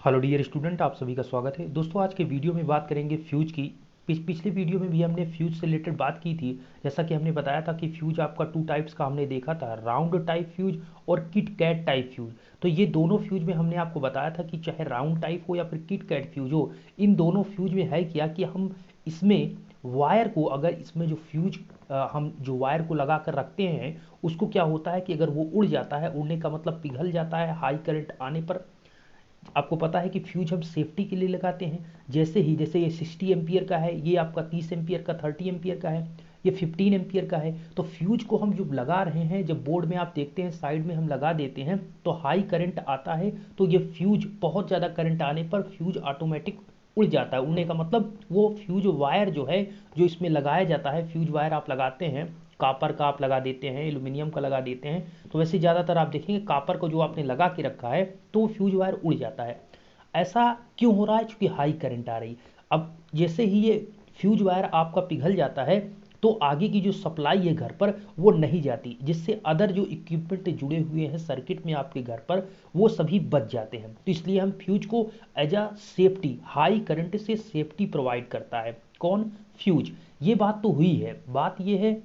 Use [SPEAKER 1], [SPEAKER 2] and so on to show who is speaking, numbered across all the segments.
[SPEAKER 1] Hello dear student, आप सभी का स्वागत है। दोस्तों, आज के वीडियो में बात करेंगे फ्यूज की। पिछले वीडियो में भी हमने फ्यूज से रिलेटेड बात की थी। जैसा कि हमने बताया था कि फ्यूज आपका टू टाइप्स का हमने देखा था, राउंड टाइप फ्यूज और किट कैट टाइप फ्यूज। तो ये दोनों फ्यूज में हमने आपको बताया था कि चाहे राउंड टाइप हो या फिर किट कैट फ्यूज हो, इन दोनों फ्यूज में है क्या कि हम इसमें वायर को, अगर इसमें जो फ्यूज हम जो वायर को लगा कर रखते हैं, उसको क्या होता है कि अगर वो उड़ जाता है, उड़ने का मतलब पिघल जाता है हाई करंट आने पर। आपको पता है कि फ्यूज हम सेफ्टी के लिए लगाते हैं। जैसे ये 60 एम्पियर का है, ये आपका 30 एम्पियर का, 30 एम्पियर का है, ये 15 एम्पियर का है। तो फ्यूज को हम जब लगा रहे हैं, जब बोर्ड में आप देखते हैं साइड में हम लगा देते हैं तो हाई करंट आता है। तो ये फ्यूज बहुत ज़्यादा करंट आने पर फ्यूज ऑटोमेटिक उड़ जाता है। उड़ने का मतलब वो फ्यूज वायर जो है, जो इसमें लगाया जाता है, फ्यूज वायर आप लगाते हैं, कापर का आप लगा देते हैं, एल्यूमिनियम का लगा देते हैं। तो वैसे ज़्यादातर आप देखेंगे कापर को जो आपने लगा के रखा है तो वो फ्यूज वायर उड़ जाता है। ऐसा क्यों हो रहा है? क्योंकि हाई करंट आ रही। अब जैसे ही ये फ्यूज वायर आपका पिघल जाता है तो आगे की जो सप्लाई है घर पर वो नहीं जाती, जिससे अदर जो इक्विपमेंट जुड़े हुए हैं सर्किट में आपके घर पर, वो सभी बच जाते हैं। तो इसलिए हम फ्यूज को as a safety, high current से सेफ्टी प्रोवाइड करता है कौन? फ्यूज। ये बात तो हुई है। बात ये है,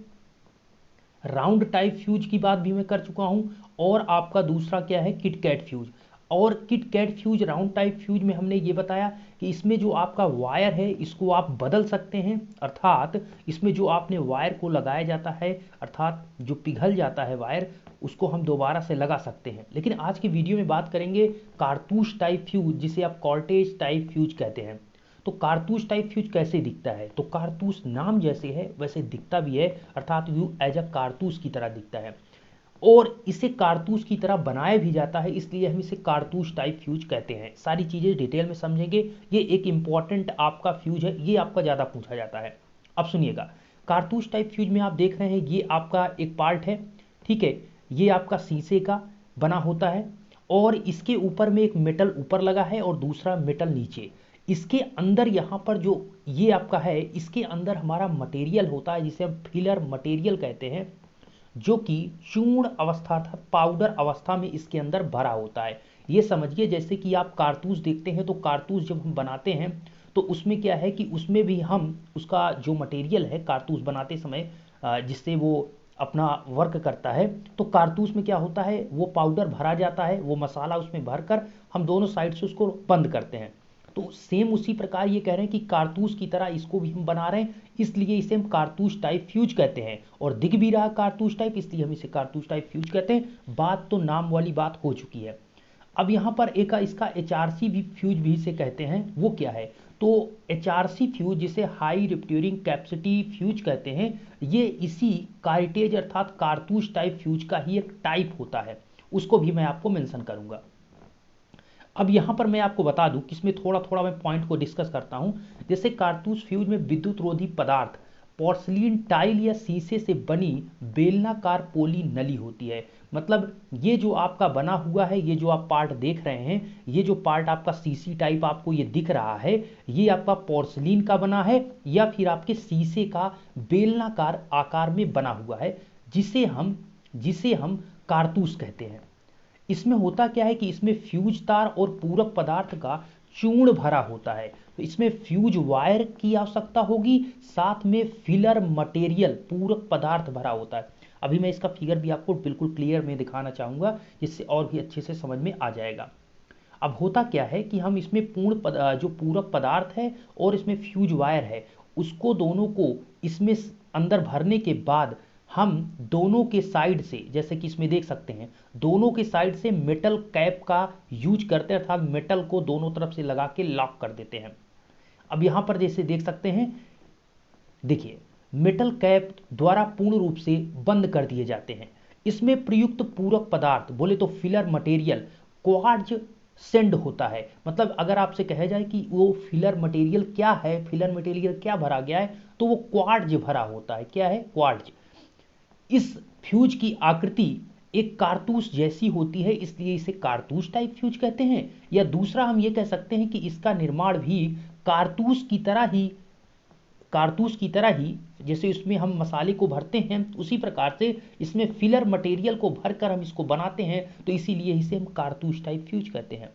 [SPEAKER 1] राउंड टाइप फ्यूज की बात भी मैं कर चुका हूं। और आपका दूसरा क्या है? Kit kat fuse. और kit kat fuse, round type fuse में हमने ये बताया कि इसमें जो आपका वायर है इसको आप बदल सकते हैं, अर्थात इसमें जो आपने वायर को लगाया जाता है, अर्थात जो पिघल जाता है वायर, उसको हम दोबारा से लगा सकते हैं। लेकिन आज की वीडियो में बात करेंगे कारतूस टाइप फ्यूज, जिसे आप कॉर्टेज टाइप फ्यूज कहते हैं। तो कारतूस टाइप फ्यूज कैसे दिखता है? तो कारतूस नाम जैसे है वैसे दिखता भी है, अर्थात यू एज अ कारतूस की तरह दिखता है। और इसे कारतूस की तरह बनाया भी जाता है, इसलिए हम इसे कारतूस टाइप फ्यूज कहते हैं। सारी चीजें डिटेल में समझेंगे। ये एक इंपॉर्टेंट आपका फ्यूज है, ये आपका ज्यादा पूछा जाता है। अब सुनिएगा, कारतूस टाइप फ्यूज में आप देख रहे हैं ये आपका एक पार्ट है, ठीक है। ये आपका शीशे का बना होता है और इसके ऊपर में एक मेटल ऊपर लगा है और दूसरा मेटल नीचे। इसके अंदर यहाँ पर जो ये आपका है, इसके अंदर हमारा मटेरियल होता है जिसे हम फिलर मटेरियल कहते हैं, जो कि चूर्ण अवस्था था, पाउडर अवस्था में इसके अंदर भरा होता है। ये समझिए जैसे कि आप कारतूस देखते हैं, तो कारतूस जब हम बनाते हैं तो उसमें क्या है कि उसमें भी हम उसका जो मटेरियल है कारतूस बनाते समय, जिससे वो अपना वर्क करता है, तो कारतूस में क्या होता है, वो पाउडर भरा जाता है, वो मसाला उसमें भरकर हम दोनों साइड से उसको बंद करते हैं। तो सेम उसी प्रकार ये कह रहे हैं कि कारतूस की तरह इसको भी हम बना रहे हैं, इसलिए इसे हम कारतूस टाइप फ्यूज कहते हैं। और दिख भी रहा कारतूस टाइप, इसलिए हम इसे कारतूस टाइप फ्यूज कहते हैं। बात तो नाम वाली बात हो चुकी है। अब यहाँ पर एक इसका एचआरसी भी फ्यूज भी इसे कहते हैं। वो क्या है? तो एचआरसी फ्यूज, जिसे हाई रिप्ट्यूरिंग कैपेसिटी फ्यूज कहते हैं, ये इसी कार्टेज अर्थात कारतूस टाइप फ्यूज का ही एक टाइप होता है। उसको भी मैं आपको मेंशन करूंगा। अब यहाँ पर मैं आपको बता दूं कि इसमें थोड़ा थोड़ा मैं पॉइंट को डिस्कस करता हूँ। जैसे कारतूस फ्यूज में विद्युत रोधी पदार्थ पोर्सलिन टाइल या शीशे से बनी बेलनाकार पोली नली होती है। मतलब ये जो आपका बना हुआ है, ये जो आप पार्ट देख रहे हैं, ये जो पार्ट आपका सीसी टाइप आपको ये दिख रहा है, ये आपका पोर्सलिन का बना है या फिर आपके शीशे का बेलनाकार आकार में बना हुआ है, जिसे हम कारतूस कहते हैं। इसमें होता क्या है कि इसमें फ्यूज तार और पूरक पदार्थ का चूर्ण भरा होता है। तो इसमें फ्यूज वायर की आवश्यकता होगी, साथ में फिलर मटेरियल, पूरक पदार्थ भरा होता है। अभी मैं इसका फिगर भी आपको बिल्कुल क्लियर में दिखाना चाहूंगा, जिससे और भी अच्छे से समझ में आ जाएगा। अब होता क्या है कि हम इसमें जो पूरक पदार्थ है और इसमें फ्यूज वायर है, उसको दोनों को इसमें अंदर भरने के बाद हम दोनों के साइड से, जैसे कि इसमें देख सकते हैं, दोनों के साइड से मेटल कैप का यूज करते हैं, अर्थात मेटल को दोनों तरफ से लगा के लॉक कर देते हैं। अब यहां पर जैसे देख सकते हैं, देखिए, मेटल कैप द्वारा पूर्ण रूप से बंद कर दिए जाते हैं। इसमें प्रयुक्त पूरक पदार्थ बोले तो फिलर मटेरियल क्वार्ट्ज सेंड होता है। मतलब अगर आपसे कहा जाए कि वो फिलर मटेरियल क्या है, फिलर मटेरियल क्या भरा गया है, तो वो क्वार्ट्ज भरा होता है। क्या है? क्वार्ट्ज। इस फ्यूज की आकृति एक कारतूस जैसी होती है, इसलिए इसे कारतूस टाइप फ्यूज कहते हैं। या दूसरा हम ये कह सकते हैं कि इसका निर्माण भी कारतूस की तरह ही कारतूस की तरह ही जैसे इसमें हम मसाले को भरते हैं, उसी प्रकार से इसमें फिलर मटेरियल को भरकर हम इसको बनाते हैं, तो इसीलिए इसे हम कारतूस टाइप फ्यूज कहते हैं।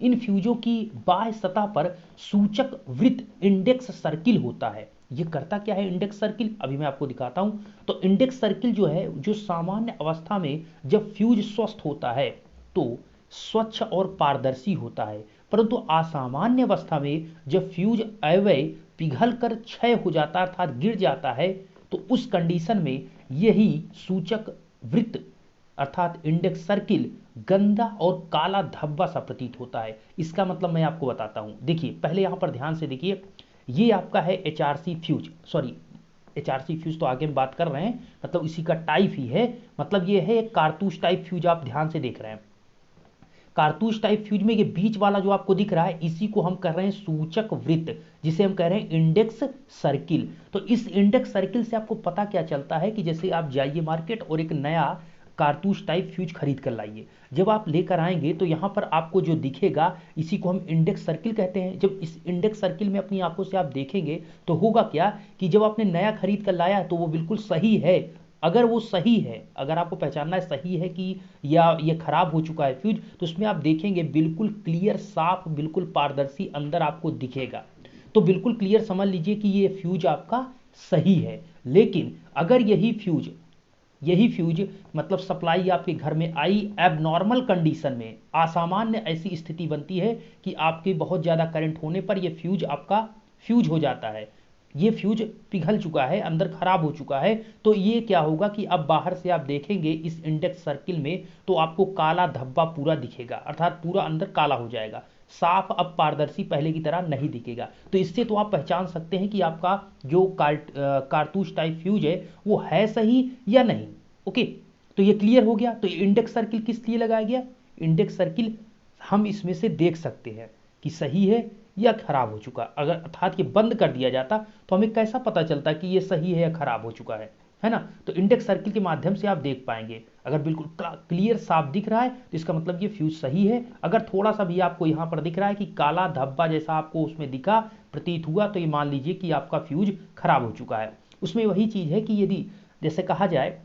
[SPEAKER 1] इन फ्यूजों की बाह्य सतह पर सूचक वृत्त इंडेक्स सर्किल होता है। ये करता क्या है इंडेक्स सर्किल, अभी मैं आपको दिखाता हूं। तो इंडेक्स सर्किल जो है, जो सामान्य अवस्था में जब फ्यूज स्वस्थ होता है तो स्वच्छ और पारदर्शी होता है, परंतु असामान्य अवस्था में जब फ्यूज अवयव पिघल कर क्षय हो जाता है अर्थात गिर जाता है, तो उस कंडीशन में यही सूचक वृत्त अर्थात इंडेक्स सर्किल गंदा और काला धब्बा सा प्रतीत होता है। इसका मतलब मैं आपको बताता हूं। देखिए पहले यहां पर ध्यान से देखिए, ये आपका है HRC fuse, sorry HRC fuse तो आगे हम बात कर रहे हैं, मतलब इसी का टाइप ही है, मतलब ये है एक कारतूस टाइप फ्यूज, आप ध्यान से देख रहे हैं। कारतूस टाइप फ्यूज में ये बीच वाला जो आपको दिख रहा है, इसी को हम कर रहे हैं सूचक वृत्त, जिसे हम कह रहे हैं इंडेक्स सर्किल। तो इस इंडेक्स सर्किल से आपको पता क्या चलता है कि जैसे आप जाइए मार्केट और एक नया कारतूस टाइप फ्यूज खरीद कर लाइए, जब आप लेकर आएंगे तो यहां पर आपको जो दिखेगा इसी को हम इंडेक्स सर्किल कहते हैं। जब इस इंडेक्स सर्किल में अपनी आंखों से आप देखेंगे तो होगा क्या कि जब आपने नया खरीद कर लाया तो वो बिल्कुल सही है, अगर वो सही है, अगर आपको पहचानना है सही है कि या ये खराब हो चुका है फ्यूज, तो उसमें आप देखेंगे बिल्कुल क्लियर साफ बिल्कुल पारदर्शी अंदर आपको दिखेगा, तो बिल्कुल क्लियर समझ लीजिए कि ये फ्यूज आपका सही है। लेकिन अगर यही फ्यूज मतलब सप्लाई आपके घर में आई एबनॉर्मल कंडीशन में, असामान्य ऐसी स्थिति बनती है कि आपके बहुत ज़्यादा करंट होने पर यह फ्यूज आपका फ्यूज हो जाता है, ये फ्यूज पिघल चुका है, अंदर खराब हो चुका है, तो ये क्या होगा कि अब बाहर से आप देखेंगे इस इंडेक्स सर्किल में तो आपको काला धब्बा पूरा दिखेगा, अर्थात पूरा अंदर काला हो जाएगा, साफ अब पारदर्शी पहले की तरह नहीं दिखेगा। तो इससे तो आप पहचान सकते हैं कि आपका जो कारतूस टाइप फ्यूज है वो है सही या नहीं। ओके, तो ये क्लियर हो गया। तो इंडेक्स सर्किल किस लिए लगाया गया, इंडेक्स सर्किल हम इसमें से देख सकते हैं कि सही है या खराब हो चुका। अगर अर्थात ये बंद कर दिया जाता तो हमें कैसा पता चलता कि ये सही है या खराब हो चुका है ना। तो इंडेक्स सर्किल के माध्यम से आप देख पाएंगे, अगर बिल्कुल क्लियर साफ दिख रहा है तो इसका मतलब ये फ्यूज सही है। अगर थोड़ा सा भी आपको यहां पर दिख रहा है कि काला धब्बा जैसा आपको उसमें दिखा प्रतीत हुआ, तो ये मान लीजिए कि आपका फ्यूज खराब हो चुका है। उसमें वही चीज है कि यदि जैसे कहा जाए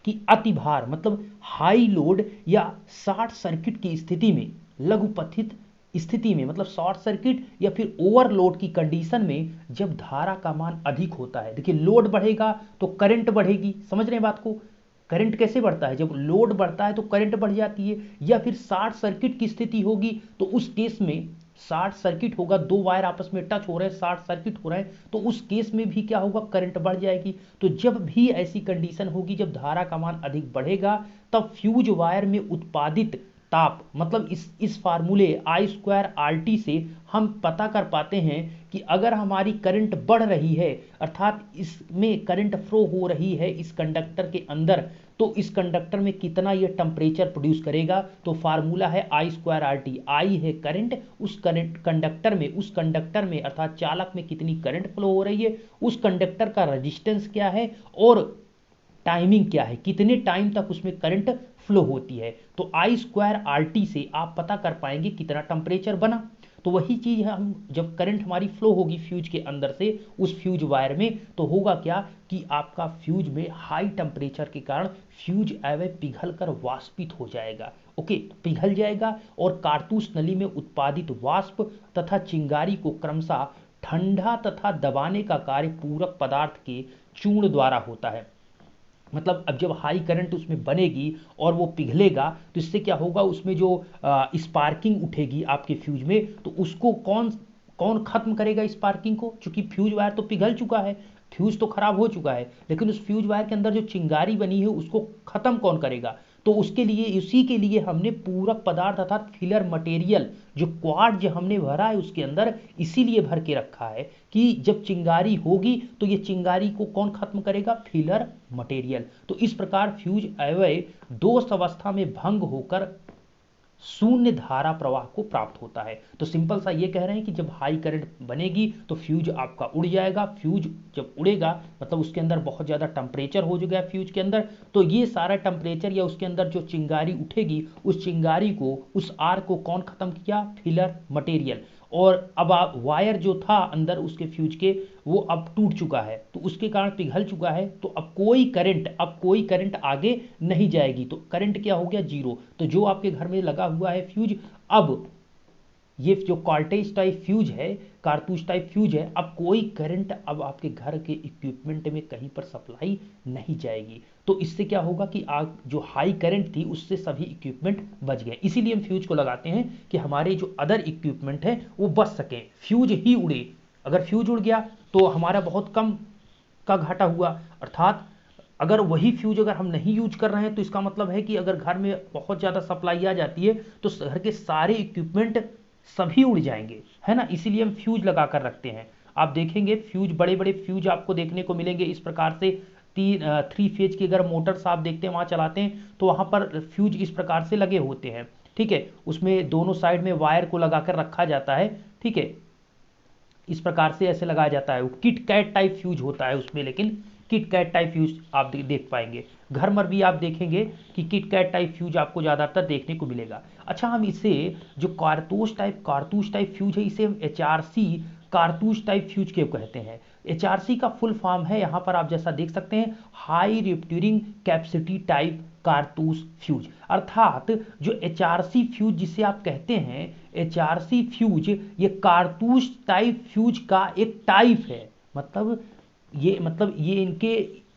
[SPEAKER 1] कि अतिभार मतलब हाई लोड या शॉर्ट सर्किट की स्थिति में, लघुपथित स्थिति में मतलब शॉर्ट सर्किट या फिर ओवरलोड की कंडीशन में जब धारा का मान अधिक होता है, देखिए लोड बढ़ेगा तो करंट बढ़ेगी, समझ रहे हैं बात को। करंट कैसे बढ़ता है, जब लोड बढ़ता है तो करंट बढ़ जाती है, या फिर शॉर्ट सर्किट की स्थिति होगी तो उस केस में शॉर्ट सर्किट होगा, दो वायर आपस में टच हो रहे हैं, शॉर्ट सर्किट हो रहे हैं, तो उस केस में भी क्या होगा, करंट बढ़ जाएगी। तो जब भी ऐसी कंडीशन होगी जब धारा का मान अधिक बढ़ेगा, तब फ्यूज वायर में उत्पादित ताप मतलब इस फार्मूले आई स्क्वायर आर टी से हम पता कर पाते हैं कि अगर हमारी करंट बढ़ रही है अर्थात इसमें करंट फ्लो हो रही है इस कंडक्टर के अंदर, तो इस कंडक्टर में कितना ये टेम्परेचर प्रोड्यूस करेगा। तो फार्मूला है आई स्क्वायर आर टी, आई है करंट, उस करंट कंडक्टर में अर्थात चालक में कितनी करंट फ्लो हो रही है, उस कंडक्टर का रेजिस्टेंस क्या है और टाइमिंग क्या है, कितने टाइम तक उसमें करंट फ्लो होती है। तो आई स्क्वायर आर टी से आप पता कर पाएंगे कितना टेम्परेचर बना। तो वही चीज है, हम जब करंट हमारी फ्लो होगी फ्यूज के अंदर से उस फ्यूज वायर में, तो होगा क्या कि आपका फ्यूज में हाई टेम्परेचर के कारण फ्यूज अवयव पिघल कर वाष्पित हो जाएगा। ओके, पिघल जाएगा और कारतूस नली में उत्पादित वाष्प तथा चिंगारी को क्रमशः ठंडा तथा दबाने का कार्य पूरक पदार्थ के चूर्ण द्वारा होता है। मतलब अब जब हाई करंट उसमें बनेगी और वो पिघलेगा तो इससे क्या होगा, उसमें जो स्पार्किंग उठेगी आपके फ्यूज में, तो उसको कौन कौन खत्म करेगा स्पार्किंग को, क्योंकि फ्यूज वायर तो पिघल चुका है, फ्यूज तो खराब हो चुका है, लेकिन उस फ्यूज वायर के अंदर जो चिंगारी बनी है उसको खत्म कौन करेगा। तो उसके लिए इसी के लिए हमने पूरक पदार्थ अर्थात फिलर मटेरियल जो क्वार्ट्ज हमने भरा है उसके अंदर इसीलिए भर के रखा है कि जब चिंगारी होगी तो ये चिंगारी को कौन खत्म करेगा, फिलर मटेरियल। तो इस प्रकार फ्यूज अवयव दोष अवस्था में भंग होकर शून्य धारा प्रवाह को प्राप्त होता है। तो सिंपल सा ये कह रहे हैं कि जब हाई करंट बनेगी तो फ्यूज आपका उड़ जाएगा, फ्यूज जब उड़ेगा मतलब उसके अंदर बहुत ज़्यादा टेम्परेचर हो जाएगा फ्यूज के अंदर, तो ये सारा टेम्परेचर या उसके अंदर जो चिंगारी उठेगी उस चिंगारी को उस आर को कौन खत्म किया, फिलर मटेरियल। और अब आप वायर जो था अंदर उसके फ्यूज के वो अब टूट चुका है तो उसके कारण पिघल चुका है, तो अब कोई करंट आगे नहीं जाएगी, तो करंट क्या हो गया, जीरो। तो जो आपके घर में लगा हुआ है फ्यूज अब ये जो कार्टेज टाइप फ्यूज है, कारतूस टाइप फ्यूज है, अब कोई करंट अब आपके घर के इक्विपमेंट में कहीं पर सप्लाई नहीं जाएगी। तो इससे क्या होगा कि आप जो हाई करंट थी उससे सभी इक्विपमेंट बच गए। इसीलिए हम फ्यूज को लगाते हैं कि हमारे जो अदर इक्विपमेंट है वो बच सकें, फ्यूज ही उड़े। अगर फ्यूज उड़ गया तो हमारा बहुत कम का घाटा हुआ। अर्थात अगर वही फ्यूज अगर हम नहीं यूज कर रहे हैं तो इसका मतलब है कि अगर घर में बहुत ज़्यादा सप्लाई आ जाती है तो घर के सारे इक्विपमेंट सभी उड़ जाएंगे, है ना। इसीलिए हम फ्यूज लगा कर रखते हैं। आप देखेंगे फ्यूज, बड़े बड़े फ्यूज आपको देखने को मिलेंगे इस प्रकार से। 3 फेज की अगर मोटर्स आप देखते हैं वहाँ चलाते हैं तो वहाँ पर फ्यूज इस प्रकार से लगे होते हैं, ठीक है। उसमें दोनों साइड में वायर को लगा कर रखा जाता है, ठीक है। इस प्रकार से ऐसे लगाया जाता है। वो किट कैट टाइप फ्यूज होता है उसमें, लेकिन किट कैट टाइप फ्यूज आप देख पाएंगे। घर में भी आप देखेंगे कि किट कैट टाइप फ्यूज आपको ज़्यादातर देखने को मिलेगा। अच्छा, हम इसे जो कारतूस टाइप फ्यूज है इसे हम HRC कारतूस टाइप फ्यूज क्यों कहते हैं। HRC का फुल फॉर्म है, यहाँ पर आप जैसा देख सकते हैं, हाई रिफ्यूरिंग कैपेसिटी टाइप कारतूस फ्यूज। अर्थात जो HRC फ्यूज जिसे आप कहते हैं, HRC फ्यूज ये कारतूस टाइप फ्यूज का एक टाइप है। मतलब ये इनके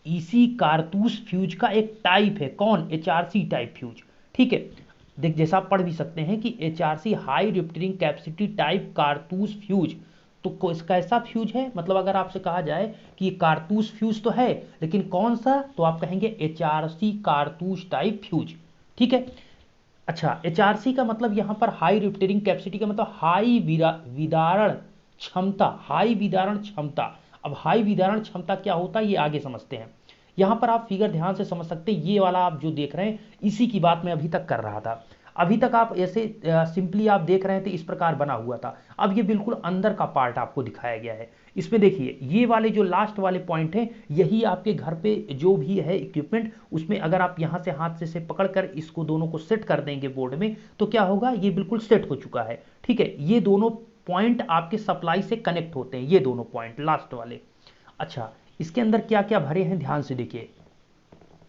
[SPEAKER 1] इसी कारतूस फ्यूज का एक टाइप है। कौन? HRC टाइप फ्यूज, ठीक है। देख, जैसा आप पढ़ भी सकते हैं कि HRC हाई रिफ्यूरिंग कैपेसिटी टाइप कारतूस फ्यूज। तो इसका ऐसा फ्यूज है, मतलब अगर आपसे कहा जाए कि ये कारतूस फ्यूज तो है लेकिन कौन सा, तो आप कहेंगे HRC कारतूस टाइप फ्यूज, ठीक है। अच्छा, HRC का मतलब यहां पर हाई रिफ्यूरिंग कैपेसिटी का मतलब हाई विदारण क्षमता, हाई विदारण क्षमता। अब हाई विदारण क्षमता क्या होता है ये आगे समझते हैं। यहां पर आप फिगर ध्यान से समझ सकते हैं, ये वाला आप जो देख रहे हैं इसी की बात मैं अभी तक कर रहा था। अभी तक आप ऐसे सिंपली आप देख रहे थे, इस प्रकार बना हुआ था। अब ये बिल्कुल अंदर का पार्ट आपको दिखाया गया है। इसमें देखिए ये वाले जो लास्ट वाले पॉइंट हैं, यही आपके घर पे जो भी है इक्विपमेंट, उसमें अगर आप यहां से हाथ से पकड़कर इसको दोनों को सेट कर देंगे बोर्ड में, तो क्या होगा, ये बिल्कुल सेट हो चुका है, ठीक है। ये दोनों पॉइंट आपके सप्लाई से कनेक्ट होते हैं, ये दोनों पॉइंट लास्ट वाले। अच्छा, इसके अंदर क्या क्या भरे हैं ध्यान से देखिए।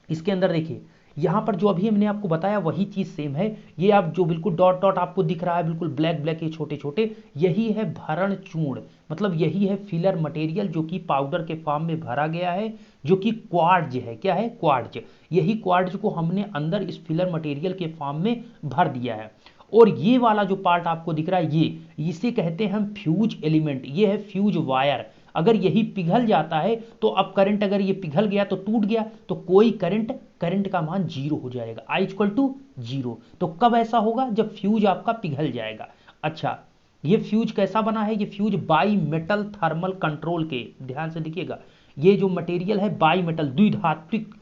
[SPEAKER 1] इसके अंदर देखिए, यहां पर जो अभी हमने आपको बताया वही चीज सेम है। ये आप जो बिल्कुल डॉट डॉट आपको दिख रहा है, बिल्कुल ब्लैक ब्लैक, ये छोटे छोटे, यही है भरण चूर्ण। मतलब यही है फिलर मटेरियल जो कि पाउडर के फॉर्म में भरा गया है, जो कि क्वार्ट्ज है। क्या है? क्वार्ट्ज। यही क्वार्ट्ज को हमने अंदर इस फिलर मटेरियल के फॉर्म में भर दिया है। और ये वाला जो पार्ट आपको दिख रहा है, ये इसे कहते हैं हम फ्यूज एलिमेंट। ये है फ्यूज वायर। अगर यही पिघल जाता है तो अब करंट, अगर ये पिघल गया तो टूट गया तो कोई करंट का मान 0 हो जाएगा, I इक्वल टू 0। तो कब ऐसा होगा? जब फ्यूज आपका पिघल जाएगा। अच्छा, ये फ्यूज कैसा बना है? ये fuse by metal thermal control के, ध्यान से देखिएगा, ये जो मटेरियल है बाई मेटल, द्विधात्विक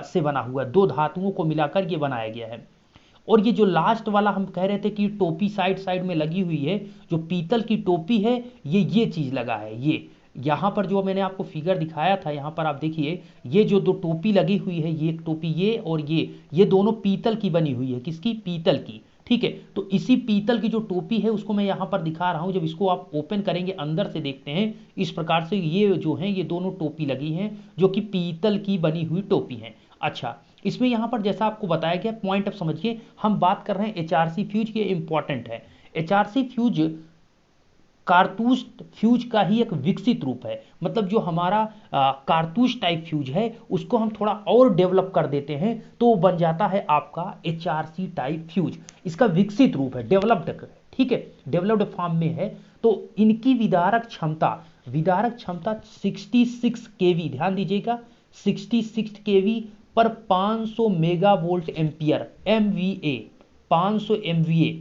[SPEAKER 1] से बना हुआ है, दो धातुओं को मिलाकर ये बनाया गया है। और ये जो लास्ट वाला हम कह रहे थे कि टोपी साइड साइड में लगी हुई है, जो पीतल की टोपी है, ये चीज लगा है। ये यहाँ पर जो मैंने आपको फिगर दिखाया था, यहाँ पर आप देखिए, ये जो दो टोपी लगी हुई है, ये एक टोपी, ये और ये दोनों पीतल की बनी हुई है। किसकी? पीतल की, ठीक है। तो इसी पीतल की जो टोपी है उसको मैं यहाँ पर दिखा रहा हूँ। जब इसको आप ओपन करेंगे, अंदर से देखते हैं, इस प्रकार से ये जो है ये दोनों टोपी लगी हैं जो कि पीतल की बनी हुई टोपी हैं। अच्छा, इसमें यहाँ पर जैसा आपको बताया गया पॉइंट, अब समझिए, हम बात कर रहे हैं HRC फ्यूज की, इंपॉर्टेंट है। HRC फ्यूज कारतूस फ्यूज का ही एक विकसित रूप है। मतलब जो हमारा कारतूस टाइप फ्यूज है उसको हम थोड़ा और डेवलप कर देते हैं तो बन जाता है आपका HRC टाइप फ्यूज। इसका विकसित रूप है, डेवलप्ड, ठीक है, डेवलप्ड फॉर्म में है। तो इनकी विदारक क्षमता 66 केवी, ध्यान दीजिएगा, 66 केवी पर 500 mega volt ampere, MVA, 500 MVA,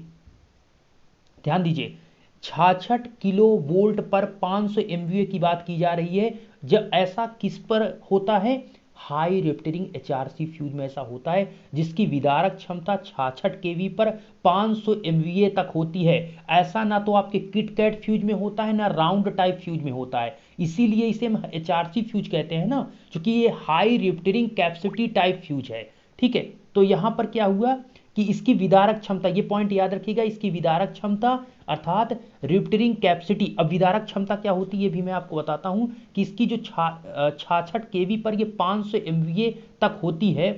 [SPEAKER 1] ध्यान दीजिए, 66 किलो वोल्ट पर 500 MVA की बात की जा रही है। जब ऐसा किस पर होता है? हाई रिफ्यूरिंग HRC फ्यूज में ऐसा होता है, जिसकी विदारक क्षमता 66 केवी पर 500 MVA तक होती है। ऐसा ना तो आपके किट कैट फ्यूज में होता है, ना राउंड टाइप फ्यूज में होता है। इसीलिए इसे हम HRC फ्यूज कहते हैं ना, क्योंकि ये हाई रिफ्यूरिंग कैपेसिटी टाइप फ्यूज है, ठीक है। तो यहां पर क्या हुआ कि इसकी विदारक क्षमता, ये पॉइंट याद रखिएगा, इसकी विदारक क्षमता अर्थात रिफ्यूरिंग कैपेसिटी। अब विदारक क्षमता क्या होती है ये भी मैं आपको बताता हूं कि इसकी जो 66 केवी पर ये 500 MVA तक होती है।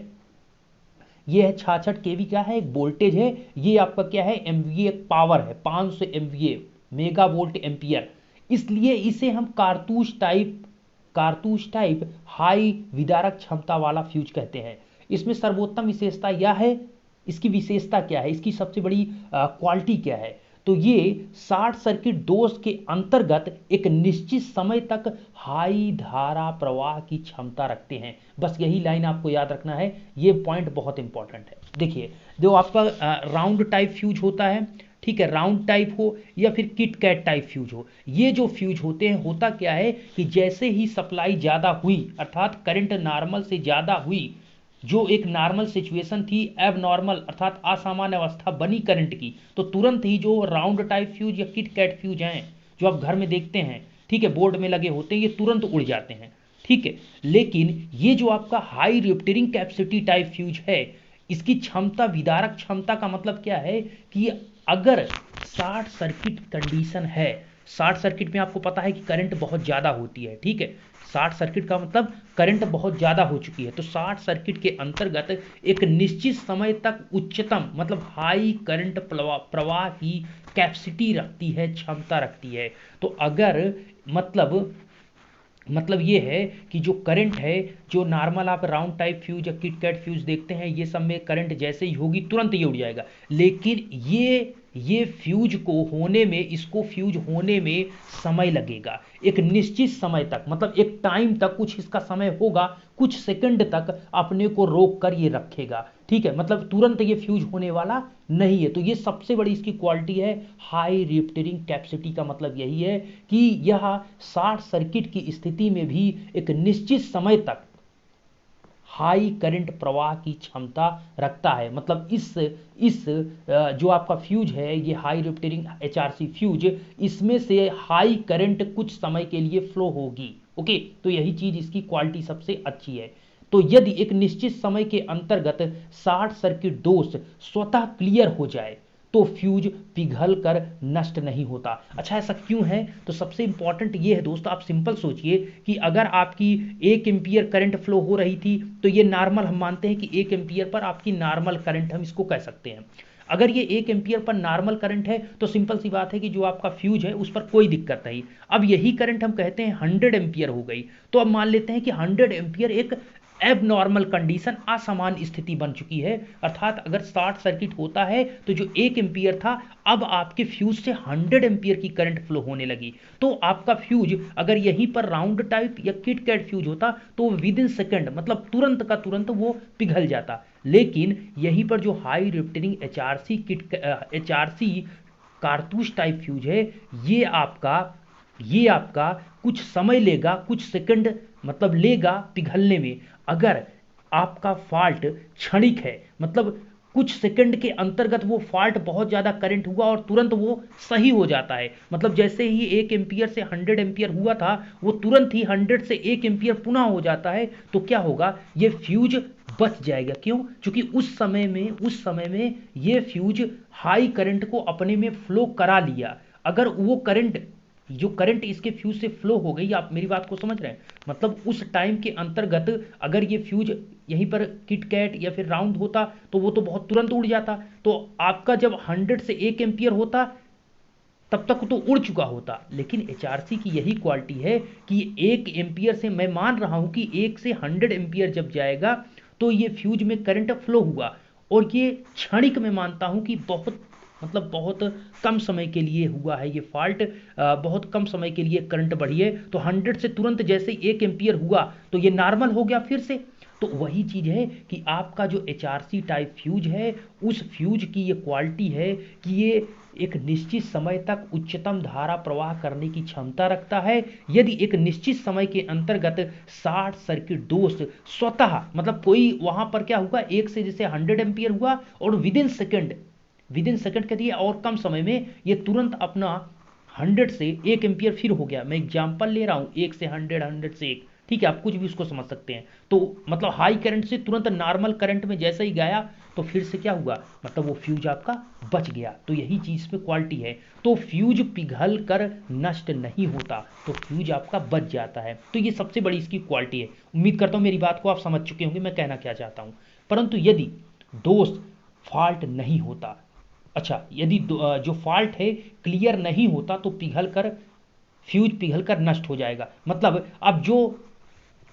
[SPEAKER 1] ये है 66 केवी, क्या है, एक वोल्टेज है, ये आपका क्या है, एमवीए एक पावर है, 500 एमवीए, मेगा वोल्ट एम्पियर। इसलिए इसे हम कारतूस टाइप हाई विदारक क्षमता वाला फ्यूज कहते हैं। इसमें सर्वोत्तम विशेषता यह है, इसकी विशेषता क्या है, इसकी सबसे बड़ी क्वालिटी क्या है, तो ये शॉर्ट सर्किट दोष के अंतर्गत एक निश्चित समय तक हाई धारा प्रवाह की क्षमता रखते हैं। बस यही लाइन आपको याद रखना है, ये पॉइंट बहुत इंपॉर्टेंट है। देखिए, जो आपका राउंड टाइप फ्यूज होता है, ठीक है, राउंड टाइप हो या फिर किट कैट टाइप फ्यूज हो, ये जो फ्यूज होते हैं, होता क्या है कि जैसे ही सप्लाई ज़्यादा हुई, अर्थात करंट नॉर्मल से ज़्यादा हुई, जो एक नॉर्मल सिचुएशन थी एब नॉर्मल अर्थात असामान्य अवस्था बनी करंट की, तो तुरंत ही जो राउंड टाइप फ्यूज या किट कैट फ्यूज हैं जो आप घर में देखते हैं, ठीक है, बोर्ड में लगे होते हैं, ये तुरंत उड़ जाते हैं, ठीक है। लेकिन ये जो आपका हाई रिफ्टेरिंग कैपेसिटी टाइप फ्यूज है, इसकी क्षमता, विदारक क्षमता का मतलब क्या है कि अगर शॉर्ट सर्किट कंडीशन है, शॉर्ट सर्किट में आपको पता है कि करंट बहुत ज़्यादा होती है, ठीक है, शॉर्ट सर्किट का मतलब करंट बहुत ज़्यादा हो चुकी है, तो शॉर्ट सर्किट के अंतर्गत एक निश्चित समय तक उच्चतम मतलब हाई करंट प्रवाह की कैपेसिटी रखती है, क्षमता रखती है। तो अगर मतलब ये है कि जो करंट है, जो नॉर्मल आप राउंड टाइप फ्यूज या किट कैट फ्यूज देखते हैं, ये सब में करंट जैसे ही होगी तुरंत ये उड़ जाएगा। लेकिन ये फ्यूज को होने में, इसको फ्यूज होने में समय लगेगा, एक निश्चित समय तक, मतलब एक टाइम तक, कुछ इसका समय होगा, कुछ सेकंड तक अपने को रोक कर ये रखेगा, ठीक है, मतलब तुरंत ये फ्यूज होने वाला नहीं है। तो ये सबसे बड़ी इसकी क्वालिटी है, हाई रिफ्टेरिंग कैपेसिटी का मतलब यही है कि यह शॉर्ट सर्किट की स्थिति में भी एक निश्चित समय तक हाई करंट प्रवाह की क्षमता रखता है। मतलब इस जो आपका फ्यूज है, ये हाई रिफ्टेरिंग एचआरसी फ्यूज, इसमें से हाई करंट कुछ समय के लिए फ्लो होगी, ओके। तो यही चीज इसकी क्वालिटी सबसे अच्छी है। तो यदि एक निश्चित समय के अंतर्गत शॉर्ट सर्किट दोष स्वतः क्लियर हो जाए तो फ्यूज पिघल कर नष्ट नहीं होता। अच्छा, ऐसा क्यों है? तो सबसे इंपॉर्टेंट ये है दोस्तों, आप सिंपल सोचिए कि अगर आपकी 1 एम्पियर करंट फ्लो हो रही थी, तो ये नॉर्मल, हम मानते हैं कि 1 एम्पियर पर आपकी नॉर्मल करंट, हम इसको कह सकते हैं। अगर ये 1 एम्पियर पर नॉर्मल करंट है तो सिंपल सी बात है कि जो आपका फ्यूज है उस पर कोई दिक्कत नहीं। अब यही करंट हम कहते हैं 100 एम्पियर हो गई, तो अब मान लेते हैं कि 100 एम्पियर एक एब नॉर्मल कंडीशन, असामान्य स्थिति बन चुकी है। अर्थात अगर शॉर्ट सर्किट होता है तो जो 1 एम्पियर था, अब आपके फ्यूज से 100 एम्पियर की करंट फ्लो होने लगी। तो आपका फ्यूज अगर यहीं पर राउंड टाइप या किट कैट फ्यूज होता तो विद इन सेकेंड, मतलब तुरंत का तुरंत वो पिघल जाता। लेकिन यहीं पर जो हाई रिफ्टेरिंग एचआरसी कारतूस टाइप फ्यूज है, ये आपका कुछ समय लेगा, कुछ सेकंड मतलब लेगा पिघलने में। अगर आपका फॉल्ट क्षणिक है, मतलब कुछ सेकंड के अंतर्गत वो फॉल्ट, बहुत ज़्यादा करंट हुआ और तुरंत वो सही हो जाता है, मतलब जैसे ही 1 एम्पियर से 100 एम्पियर हुआ था, वो तुरंत ही 100 से 1 एम्पियर पुनः हो जाता है, तो क्या होगा, ये फ्यूज बच जाएगा। क्यों? क्योंकि उस समय में ये फ्यूज हाई करंट को अपने में फ्लो करा लिया। अगर वो जो करंट इसके फ्यूज से फ्लो हो गई, आप मेरी बात को समझ रहे हैं, मतलब उस टाइम के अंतर्गत अगर ये फ्यूज यहीं पर किट कैट या फिर राउंड होता तो वो तो बहुत तुरंत उड़ जाता। तो आपका जब 100 से 1 एम्पियर होता तब तक तो उड़ चुका होता। लेकिन एचआरसी की यही क्वालिटी है कि 1 एम्पियर से, मैं मान रहा हूं कि 1 से 100 एम्पियर जब जाएगा तो ये फ्यूज में करंट फ्लो हुआ, और ये क्षणिक में मानता हूं कि बहुत कम समय के लिए हुआ है ये फॉल्ट, बहुत कम समय के लिए करंट बढ़ी है। तो 100 से तुरंत जैसे 1 एम्पियर हुआ तो ये नॉर्मल हो गया फिर से। तो वही चीज है कि आपका जो एचआरसी टाइप फ्यूज है, उस फ्यूज की ये क्वालिटी है कि ये एक निश्चित समय तक उच्चतम धारा प्रवाह करने की क्षमता रखता है। यदि एक निश्चित समय के अंतर्गत शॉर्ट सर्किट दोष स्वतः, मतलब कोई वहां पर क्या हुआ, 1 से जैसे 100 एम्पियर हुआ और विद इन सेकंड कह दिए, और कम समय में ये तुरंत अपना 100 से 1 एम्पियर फिर हो गया। मैं एग्जांपल ले रहा हूं, 1 से 100, 100 से 1, ठीक है, आप कुछ भी उसको समझ सकते हैं। तो मतलब हाई करंट से तुरंत नॉर्मल करंट में जैसे ही गया तो फिर से क्या हुआ, मतलब वो फ्यूज आपका बच गया। तो यही चीज पे क्वालिटी है। तो फ्यूज पिघल कर नष्ट नहीं होता, तो फ्यूज आपका बच जाता है। तो ये सबसे बड़ी इसकी क्वालिटी है। उम्मीद करता हूं मेरी बात को आप समझ चुके होंगे मैं कहना क्या चाहता हूं। परंतु यदि दोष फॉल्ट नहीं होता। अच्छा, यदि जो फॉल्ट है क्लियर नहीं होता तो फ्यूज पिघलकर नष्ट हो जाएगा। मतलब अब जो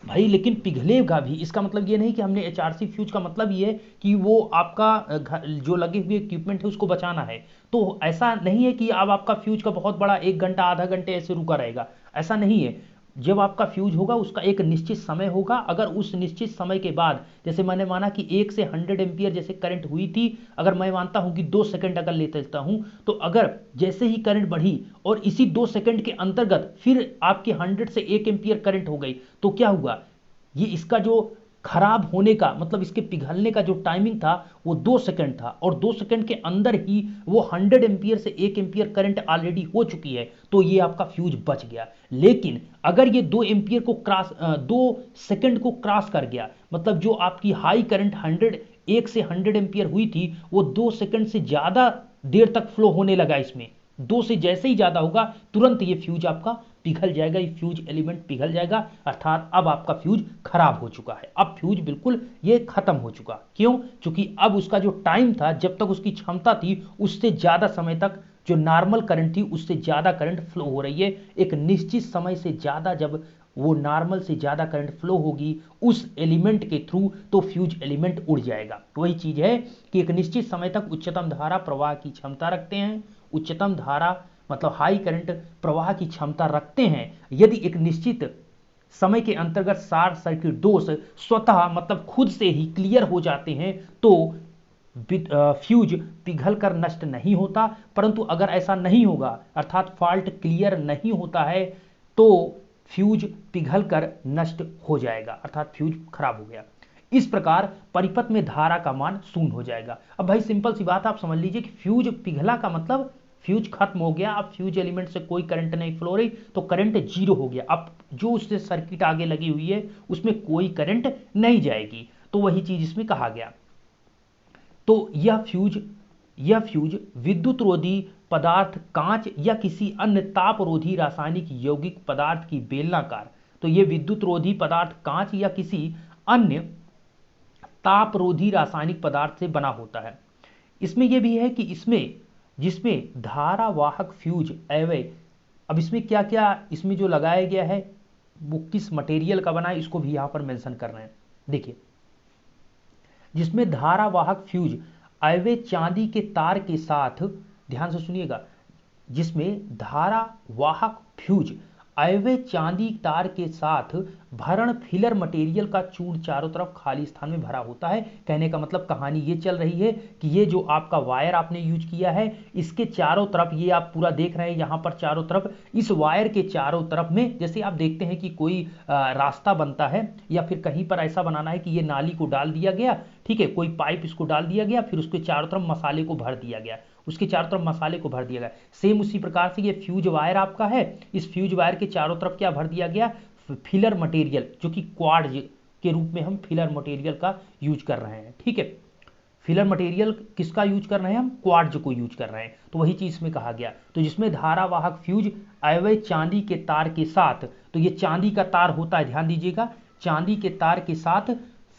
[SPEAKER 1] भाई लेकिन पिघलेगा भी, इसका मतलब ये नहीं कि हमने एचआरसी फ्यूज का मतलब ये है कि वो आपका जो लगे हुए इक्विपमेंट है उसको बचाना है। तो ऐसा नहीं है कि अब आपका फ्यूज का बहुत बड़ा 1 घंटा आधा घंटे ऐसे रुका रहेगा, ऐसा नहीं है। जब आपका फ्यूज होगा उसका एक निश्चित समय होगा, अगर उस निश्चित समय के बाद, जैसे मैंने माना कि 1 से 100 एम्पियर जैसे करंट हुई थी, अगर मैं मानता हूं कि 2 सेकंड अगर लेता हूं, तो अगर जैसे ही करंट बढ़ी और इसी 2 सेकंड के अंतर्गत फिर आपकी 100 से 1 एम्पियर करंट हो गई, तो क्या हुआ, ये इसका जो खराब होने का मतलब इसके पिघलने का जो टाइमिंग था वो 2 सेकंड था, और 2 सेकंड के अंदर ही वो 100 एम्पियर से 1 एम्पियर करंट ऑलरेडी हो चुकी है, तो ये आपका फ्यूज बच गया। लेकिन अगर ये 2 एम्पियर को 2 सेकंड को क्रॉस कर गया, मतलब जो आपकी हाई करंट 1 से 100 एम्पियर हुई थी वो 2 सेकंड से ज्यादा देर तक फ्लो होने लगा, इसमें 2 से जैसे ही ज्यादा होगा तुरंत ये फ्यूज आपका पिघल जाएगा, ये फ्यूज एलिमेंट पिघल जाएगा, अर्थात अब आपका फ्यूज खराब हो चुका है, अब फ्यूज बिल्कुल ये खत्म हो चुका। क्यों? क्योंकि अब उसका जो टाइम था, जब तक उसकी क्षमता थी उससे ज्यादा समय तक जो नॉर्मल करंट थी उससे ज्यादा करंट फ्लो हो रही है। एक निश्चित समय से ज्यादा जब वो नॉर्मल से ज्यादा करंट फ्लो होगी उस एलिमेंट के थ्रू, तो फ्यूज एलिमेंट उड़ जाएगा। वही चीज है कि एक निश्चित समय तक उच्चतम धारा प्रवाह की क्षमता रखते हैं, उच्चतम धारा मतलब हाई करंट प्रवाह की क्षमता रखते हैं। यदि एक निश्चित समय के अंतर्गत शॉर्ट सर्किट दोष स्वतः मतलब खुद से ही क्लियर हो जाते हैं तो फ्यूज पिघल कर नष्ट नहीं होता। परंतु अगर ऐसा नहीं होगा, अर्थात फॉल्ट क्लियर नहीं होता है, तो फ्यूज पिघल कर नष्ट हो जाएगा, अर्थात फ्यूज खराब हो गया। इस प्रकार परिपथ में धारा का मान शून्य हो जाएगा। अब भाई सिंपल सी बात आप समझ लीजिए कि फ्यूज पिघला का मतलब फ्यूज खत्म हो गया, अब फ्यूज एलिमेंट से कोई करंट नहीं फ्लो रही, तो करंट जीरो हो गया। अब जो उससे सर्किट आगे लगी हुई है उसमें कोई करंट नहीं जाएगी, तो वही चीज इसमें कहा गया। तो यह फ्यूज विद्युत रोधी पदार्थ कांच या किसी अन्य तापरोधी रासायनिक यौगिक पदार्थ की बेलनाकार, तो यह विद्युत रोधी पदार्थ कांच या किसी अन्य तापरोधी रासायनिक पदार्थ से बना होता है। इसमें यह भी है कि जिसमें धारावाहक फ्यूज एवं, अब इसमें क्या क्या इसमें जो लगाया गया है वो किस मटेरियल का बना है इसको भी यहां पर मेंशन कर रहे हैं। देखिए, जिसमें धारावाहक फ्यूज अयवे चांदी के तार के साथ, ध्यान से सुनिएगा, जिसमें धारावाहक फ्यूज अयवे चांदी तार के साथ भरण फिलर मटेरियल का चूर्ण चारों तरफ खाली स्थान में भरा होता है। कहने का मतलब कहानी ये चल रही है कि ये जो आपका वायर आपने यूज किया है इसके चारों तरफ, ये आप पूरा देख रहे हैं यहां पर चारों तरफ, इस वायर के चारों तरफ में, जैसे आप देखते हैं कि कोई रास्ता बनता है या फिर कहीं पर ऐसा बनाना है कि ये नाली को डाल दिया गया, ठीक है, कोई पाइप इसको डाल दिया गया, फिर उसके चारों तरफ मसाले को भर दिया गया, उसके चारों तरफ मसाले को भर दिया गया। सेम उसी प्रकार से ये फ्यूज वायर आपका है, इस फ्यूज वायर के चारों तरफ क्या भर दिया गया, फिलर मटेरियल, जो कि क्वार्ट्ज के रूप में हम फिलर मटेरियल का यूज कर रहे हैं। ठीक है, फिलर मटेरियल किसका यूज कर रहे हैं हम, क्वार्ट्ज को यूज कर रहे हैं, तो वही चीज इसमें कहा गया। तो जिसमें धारावाहक फ्यूज अयवय चांदी के तार के साथ, तो ये चांदी का तार होता है, ध्यान दीजिएगा, चांदी के तार के साथ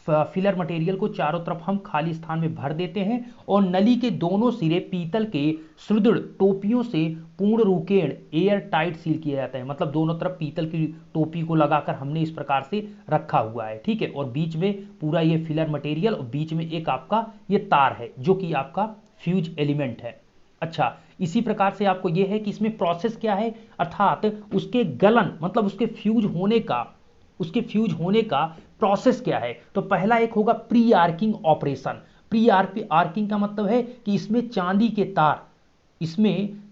[SPEAKER 1] फिलर मटेरियल को चारों तरफ हम खाली स्थान में भर देते हैं, और नली के दोनों सिरे पीतल के सुदृढ़ टोपियों से पूर्ण रूकेण एयर टाइट सील किया जाता है। मतलब दोनों तरफ पीतल की टोपी को लगाकर हमने इस प्रकार से रखा हुआ है, ठीक है, और बीच में पूरा ये फिलर मटेरियल और बीच में एक आपका ये तार है जो कि आपका फ्यूज एलिमेंट है। अच्छा, इसी प्रकार से आपको यह है कि इसमें प्रोसेस क्या है, अर्थात उसके गलन मतलब उसके फ्यूज होने का प्रोसेस क्या है। तो पहला एक होगा pre arcing operation. Pre arcing का मतलब है कि इसमें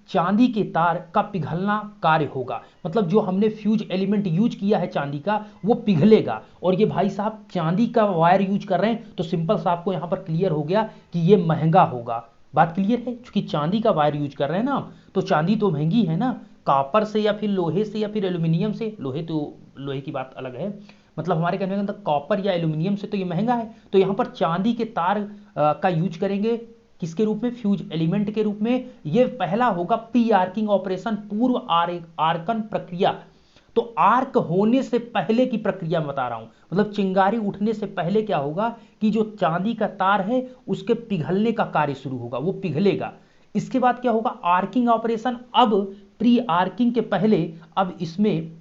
[SPEAKER 1] चांदी के तार का पिघलना कार्य होगा, मतलब जो हमने फ्यूज एलिमेंट यूज किया है चांदी का वो पिघलेगा। और ये भाई साहब चांदी का वायर यूज कर रहे हैं, तो सिंपल सा आपको यहां पर क्लियर हो गया कि ये महंगा होगा। बात क्लियर है, क्योंकि चांदी का वायर यूज कर रहे हैं ना, तो चांदी तो महंगी है ना, कॉपर से या फिर लोहे से या फिर एल्यूमिनियम से, लोहे की बात अलग है, मतलब हमारे कहने का मतलब कॉपर या एल्यूमिनियम से तो ये महंगा है। तो यहां पर चांदी के तार का यूज करेंगे किसके रूप में, फ्यूज एलिमेंट के रूप में। ये पहला होगा प्री आर्किंग ऑपरेशन, पूर्व आर्कन प्रक्रिया। तो आर्क होने से पहले की प्रक्रिया मैं बता रहा हूं, मतलब चिंगारी उठने से पहले क्या होगा कि जो चांदी का तार है उसके पिघलने का कार्य शुरू होगा, वो पिघलेगा। इसके बाद क्या होगा, आर्किंग ऑपरेशन। अब प्री आर्किंग के पहले अब इसमें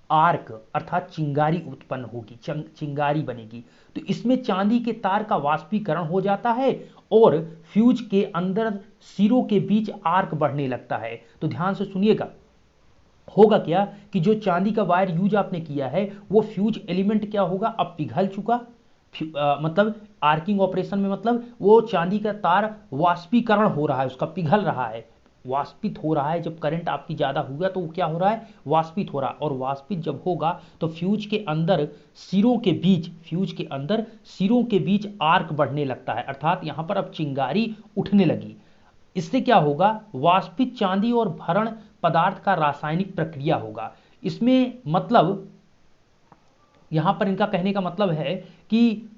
[SPEAKER 1] आर्क अर्थात चिंगारी उत्पन्न होगी, चिंगारी बनेगी। तो इसमें चांदी के तार का वाष्पीकरण हो जाता है और फ्यूज के अंदर सिरों के बीच आर्क बढ़ने लगता है। तो ध्यान से सुनिएगा, होगा क्या कि जो चांदी का वायर यूज आपने किया है वो फ्यूज एलिमेंट क्या होगा, अब पिघल चुका। मतलब आर्किंग ऑपरेशन में मतलब वो चांदी का तार वाष्पीकरण हो रहा है, उसका पिघल रहा है, वाष्पित हो रहा है। जब करंट आपकी ज्यादा हुआ तो वो क्या हो रहा है, वाष्पित हो रहा है। और वाष्पित जब होगा तो फ्यूज के अंदर सिरों के बीच, फ्यूज के अंदर सिरों के बीच आर्क बढ़ने लगता है, अर्थात यहां पर अब चिंगारी उठने लगी। इससे क्या होगा, वाष्पित चांदी और भरण पदार्थ का रासायनिक प्रक्रिया होगा। इसमें मतलब यहां पर इनका कहने का मतलब है कि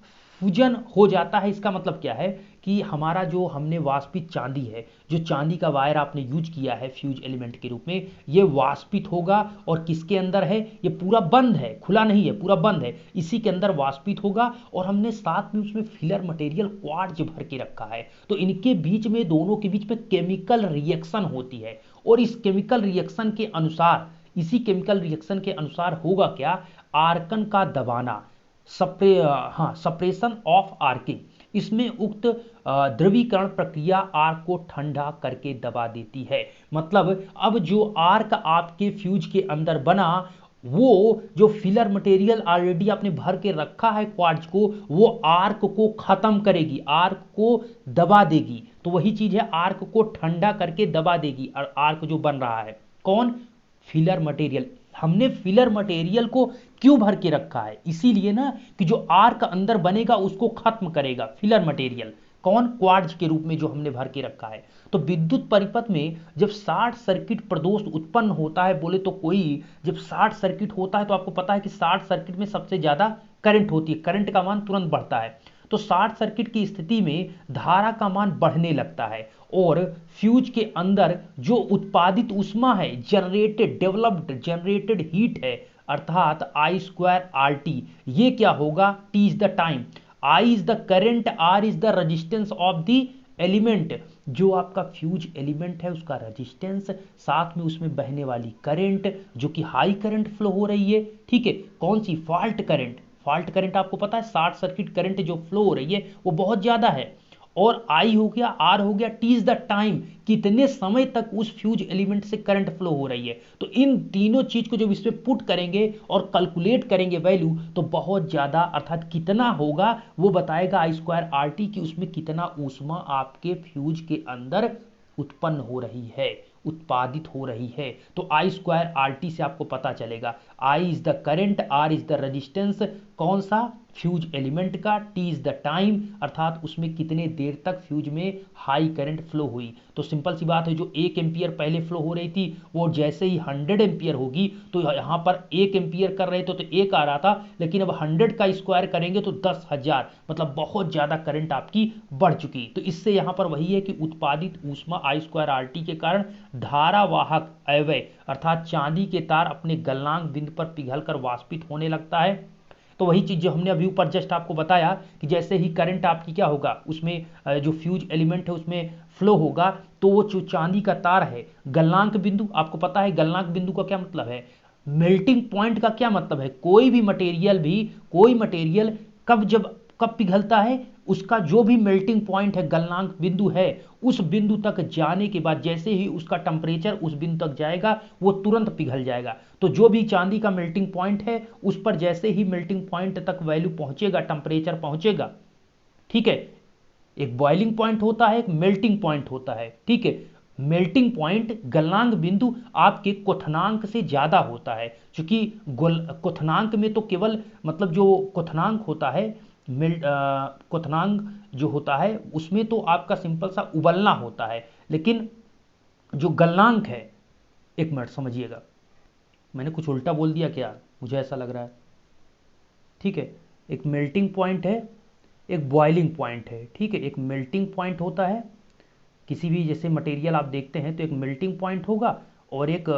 [SPEAKER 1] फ्यूजन हो जाता है। इसका मतलब क्या है कि हमारा जो हमने वाष्पित चांदी है, जो चांदी का वायर आपने यूज किया है फ्यूज एलिमेंट के रूप में, ये वाष्पित होगा और किसके अंदर है, ये पूरा बंद है, खुला नहीं है, पूरा बंद है, इसी के अंदर वाष्पित होगा। और हमने साथ में उसमें फिलर मटेरियल क्वार्ट्ज भर के रखा है। तो इनके बीच में, दोनों के बीच में केमिकल रिएक्शन होती है और इस केमिकल रिएक्शन के अनुसार, इसी केमिकल रिएक्शन के अनुसार होगा क्या, आर्कन का दबाना, सप्रेशन ऑफ आर्किंग। इसमें उक्त द्रवीकरण प्रक्रिया आर्क को ठंडा करके दबा देती है। मतलब अब जो आर्क आपके फ्यूज के अंदर बना, वो जो फिलर मटेरियल ऑलरेडी आपने भर के रखा है क्वार्ट्ज को, वो आर्क को खत्म करेगी, आर्क को दबा देगी। तो वही चीज है, आर्क को ठंडा करके दबा देगी। और आर्क जो बन रहा है, कौन, फिलर मटेरियल। हमने फिलर मटेरियल को क्यों भर के रखा है, इसीलिए ना कि जो आर्क अंदर बनेगा उसको खत्म करेगा फिलर मटेरियल, कौन, क्वार्ट्ज के रूप में जो हमने भर के रखा है। तो विद्युत परिपथ में जब शॉर्ट सर्किट प्रदोष उत्पन्न होता है, बोले तो कोई जब शॉर्ट सर्किट होता है तो आपको पता है कि शॉर्ट सर्किट में सबसे ज्यादा करंट होती है, करंट का मान तुरंत बढ़ता है। तो शॉर्ट सर्किट की स्थिति में धारा का मान बढ़ने लगता है और फ्यूज के अंदर जो उत्पादित ऊष्मा है, जनरेटेड, डेवलप्ड जनरेटेड हीट है, अर्थात आई स्क्वायर आर टी, ये क्या होगा, T is the time, I is the current, R is the resistance of the element. जो आपका फ्यूज एलिमेंट है उसका रेजिस्टेंस, साथ में उसमें बहने वाली करंट जो कि हाई करंट फ्लो हो रही है, ठीक है, कौन सी, फॉल्ट करंट। फॉल्ट करंट आपको पता है, शॉर्ट सर्किट करंट जो फ्लो हो रही है वो बहुत ज्यादा है। और आई हो गया, आर हो गया, टी इज द टाइम, कितने समय तक उस फ्यूज एलिमेंट से करंट फ्लो हो रही है। तो इन तीनों चीज को जब इसमें पुट करेंगे और कैलकुलेट करेंगे वैल्यू, तो बहुत ज्यादा अर्थात कितना होगा वो बताएगा आई स्क्वायर आर टी, कि उसमें कितना ऊष्मा आपके फ्यूज के अंदर उत्पन्न हो रही है, उत्पादित हो रही है। तो आई स्क्वायर आर टी से आपको पता चलेगा, I is the current, R is the resistance, कौन सा, फ्यूज एलिमेंट का, टी इज द टाइम अर्थात उसमें कितने देर तक फ्यूज में हाई करंट फ्लो हुई। तो सिंपल सी बात है, जो 1 एम्पियर पहले फ्लो हो रही थी वो जैसे ही 100 एम्पियर होगी, तो यहां पर 1 एम्पियर कर रहे थे तो 1 आ रहा था, लेकिन अब 100 का स्क्वायर करेंगे तो 10,000, मतलब बहुत ज्यादा करंट आपकी बढ़ चुकी। तो इससे यहां पर वही है कि उत्पादित ऊष्मा आई स्क्वायर आर टी के कारण धारावाहक अवयव अर्थात चांदी के तार अपने गलनांक बिंदु पर पिघलकर वाष्पित होने लगता है। तो वही चीज जो हमने अभी ऊपर जस्ट आपको बताया कि जैसे ही करंट आपकी क्या होगा, उसमें जो फ्यूज एलिमेंट है उसमें फ्लो होगा, तो वो जो चांदी का तार है, गलनांक बिंदु, आपको पता है गलनांक बिंदु का क्या मतलब है, मेल्टिंग पॉइंट का क्या मतलब है, कोई भी मटेरियल कब पिघलता है, उसका जो भी मेल्टिंग पॉइंट है, गलनांक बिंदु है, उस बिंदु तक जाने के बाद जैसे ही उसका टेम्परेचर उस बिंदु तक जाएगा वो तुरंत पिघल जाएगा। तो जो भी चांदी का मेल्टिंग पॉइंट है उस पर जैसे ही मेल्टिंग पॉइंट तक वैल्यू पहुंचेगा, टेम्परेचर पहुंचेगा, ठीक है, एक बॉइलिंग पॉइंट होता है, एक मेल्टिंग पॉइंट होता है, ठीक है। मेल्टिंग पॉइंट, गलनांक बिंदु आपके क्वथनांक से ज्यादा होता है, क्योंकि क्वथनांक में तो केवल मतलब जो क्वथनांक होता है, क्वथनांक जो होता है उसमें तो आपका सिंपल सा उबलना होता है, लेकिन जो गलनांक है, एक मिनट समझिएगा, मैंने कुछ उल्टा बोल दिया क्या, मुझे ऐसा लग रहा है, ठीक है। एक मेल्टिंग पॉइंट है, एक बॉइलिंग पॉइंट है, ठीक है। एक मेल्टिंग पॉइंट होता है, किसी भी जैसे मटेरियल आप देखते हैं तो एक मेल्टिंग पॉइंट होगा और एक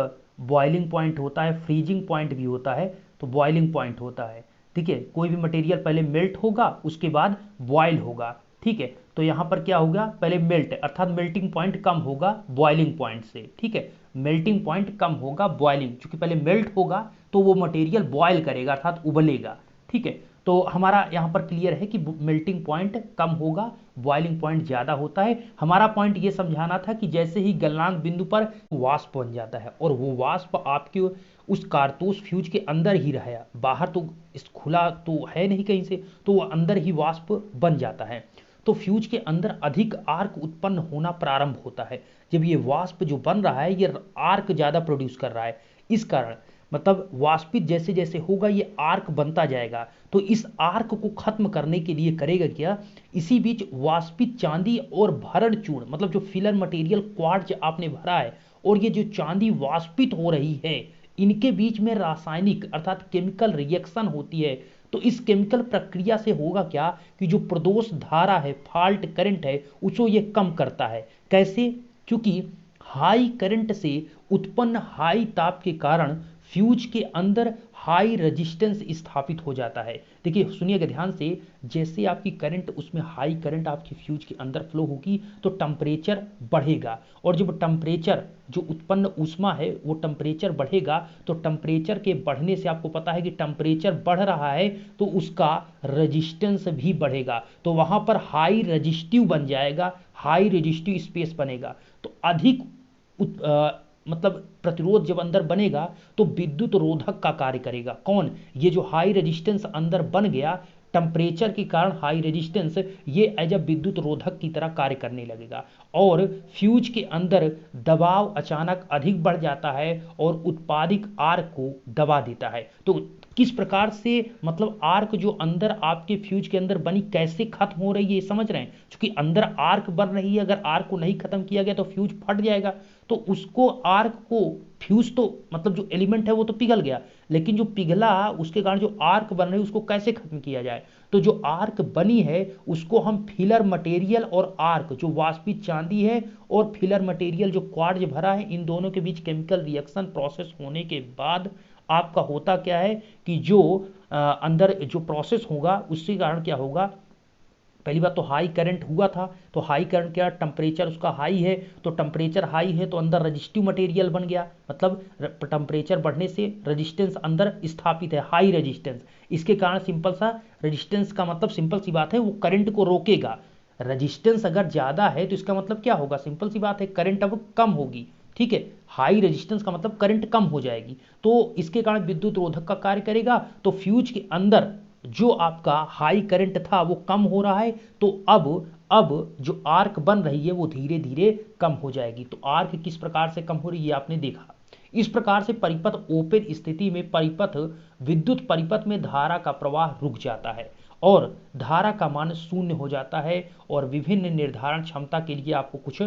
[SPEAKER 1] बॉइलिंग पॉइंट होता है, फ्रीजिंग पॉइंट भी होता है, तो बॉइलिंग पॉइंट होता है। ठीक है, कोई भी मटेरियल पहले मेल्ट होगा उसके बाद बॉयल होगा। ठीक है, तो यहाँ पर क्या होगा, पहले मेल्ट अर्थात मेल्टिंग पॉइंट कम होगा बॉइलिंग पॉइंट से। ठीक है, मेल्टिंग पॉइंट कम होगा बॉइलिंग, क्योंकि पहले मेल्ट होगा तो वो मटेरियल बॉयल करेगा अर्थात उबलेगा। ठीक है, तो हमारा यहाँ पर क्लियर है कि मेल्टिंग पॉइंट कम होगा, बॉइलिंग पॉइंट ज़्यादा होता है। हमारा पॉइंट ये समझाना था कि जैसे ही गलनांक बिंदु पर वाष्प बन जाता है और वो वाष्प आपके उस कारतूस फ्यूज के अंदर ही रहा, बाहर तो इस खुला तो है नहीं कहीं से, तो वो अंदर ही वाष्प बन जाता है। तो फ्यूज के अंदर अधिक आर्क उत्पन्न होना प्रारंभ होता है। जब ये वाष्प जो बन रहा है ये आर्क ज़्यादा प्रोड्यूस कर रहा है, इस कारण मतलब वाष्पित जैसे जैसे होगा ये आर्क बनता जाएगा। तो इस आर्क को खत्म करने के लिए करेगा क्या, इसी बीच वाष्पित चांदी और भरण चूर्ण मतलब जो फिलर मटेरियल क्वार्ट्ज आपने भरा है और ये जो चांदी वाष्पित हो रही है, इनके बीच में रासायनिक अर्थात केमिकल रिएक्शन होती है। तो इस केमिकल प्रक्रिया से होगा क्या कि जो प्रदोष धारा है, फॉल्ट करंट है, उसको ये कम करता है। कैसे, क्योंकि हाई करंट से उत्पन्न हाई ताप के कारण फ्यूज के अंदर हाई रेजिस्टेंस स्थापित हो जाता है। देखिए सुनिएगा ध्यान से, जैसे आपकी करंट उसमें हाई करंट आपकी फ्यूज के अंदर फ्लो होगी तो टेम्परेचर बढ़ेगा, और जब टेम्परेचर जो उत्पन्न ऊष्मा है वो टेम्परेचर बढ़ेगा, तो टेम्परेचर के बढ़ने से आपको पता है कि टेम्परेचर बढ़ रहा है तो उसका रेजिस्टेंस भी बढ़ेगा, तो वहां पर हाई रेजिस्टिव बन जाएगा, हाई रेजिस्टिव स्पेस बनेगा। तो अधिक मतलब प्रतिरोध जब अंदर बनेगा तो विद्युत रोधक का कार्य करेगा। कौन, ये जो हाई रेजिस्टेंस अंदर बन गया टेम्परेचर के कारण हाई रेजिस्टेंस, ये एज अ विद्युत रोधक की तरह कार्य करने लगेगा, और फ्यूज के अंदर दबाव अचानक अधिक बढ़ जाता है और उत्पादित आर्क को दबा देता है। तो किस प्रकार से मतलब आर्क जो अंदर आपके फ्यूज के अंदर बनी कैसे खत्म हो रही है ये समझ रहे हैं, क्योंकि अंदर आर्क बन रही है, अगर आर्क को नहीं खत्म किया गया तो फ्यूज फट जाएगा। तो उसको आर्क को फ्यूज तो मतलब जो एलिमेंट है वो तो पिघल गया, लेकिन जो पिघला उसके कारण जो आर्क बन रही है उसको कैसे खत्म किया जाए। तो जो आर्क बनी है उसको हम फिलर मटेरियल और आर्क जो वाष्पित चांदी है और फिलर मटेरियल जो क्वार्ट्ज भरा है, इन दोनों के बीच केमिकल रिएक्शन प्रोसेस होने के बाद आपका होता क्या है कि जो अंदर जो प्रोसेस होगा उसके कारण क्या होगा, पहली बात तो हाई करंट हुआ था, तो हाई करंट क्या, टेम्परेचर उसका हाई है, तो टेम्परेचर हाई है तो अंदर रजिस्टिव मटेरियल बन गया, मतलब टेम्परेचर बढ़ने से रेजिस्टेंस अंदर स्थापित है, हाई रेजिस्टेंस। इसके कारण सिंपल सा रेजिस्टेंस का मतलब सिंपल सी बात है वो करंट को रोकेगा। रेजिस्टेंस अगर ज़्यादा है तो इसका मतलब क्या होगा, सिंपल सी बात है करंट अब कम होगी। ठीक है, हाई रेजिस्टेंस का मतलब करंट कम हो जाएगी, तो इसके कारण विद्युत रोधक का कार्य करेगा। तो फ्यूज के अंदर जो आपका हाई करंट था वो कम हो रहा है, तो अब जो आर्क बन रही है वो धीरे धीरे कम हो जाएगी। तो आर्क किस प्रकार से कम हो रही है आपने देखा। इस प्रकार से परिपथ ओपन स्थिति में परिपथ विद्युत परिपथ में धारा का प्रवाह रुक जाता है और धारा का मान शून्य हो जाता है। और विभिन्न निर्धारण क्षमता के लिए आपको कुछ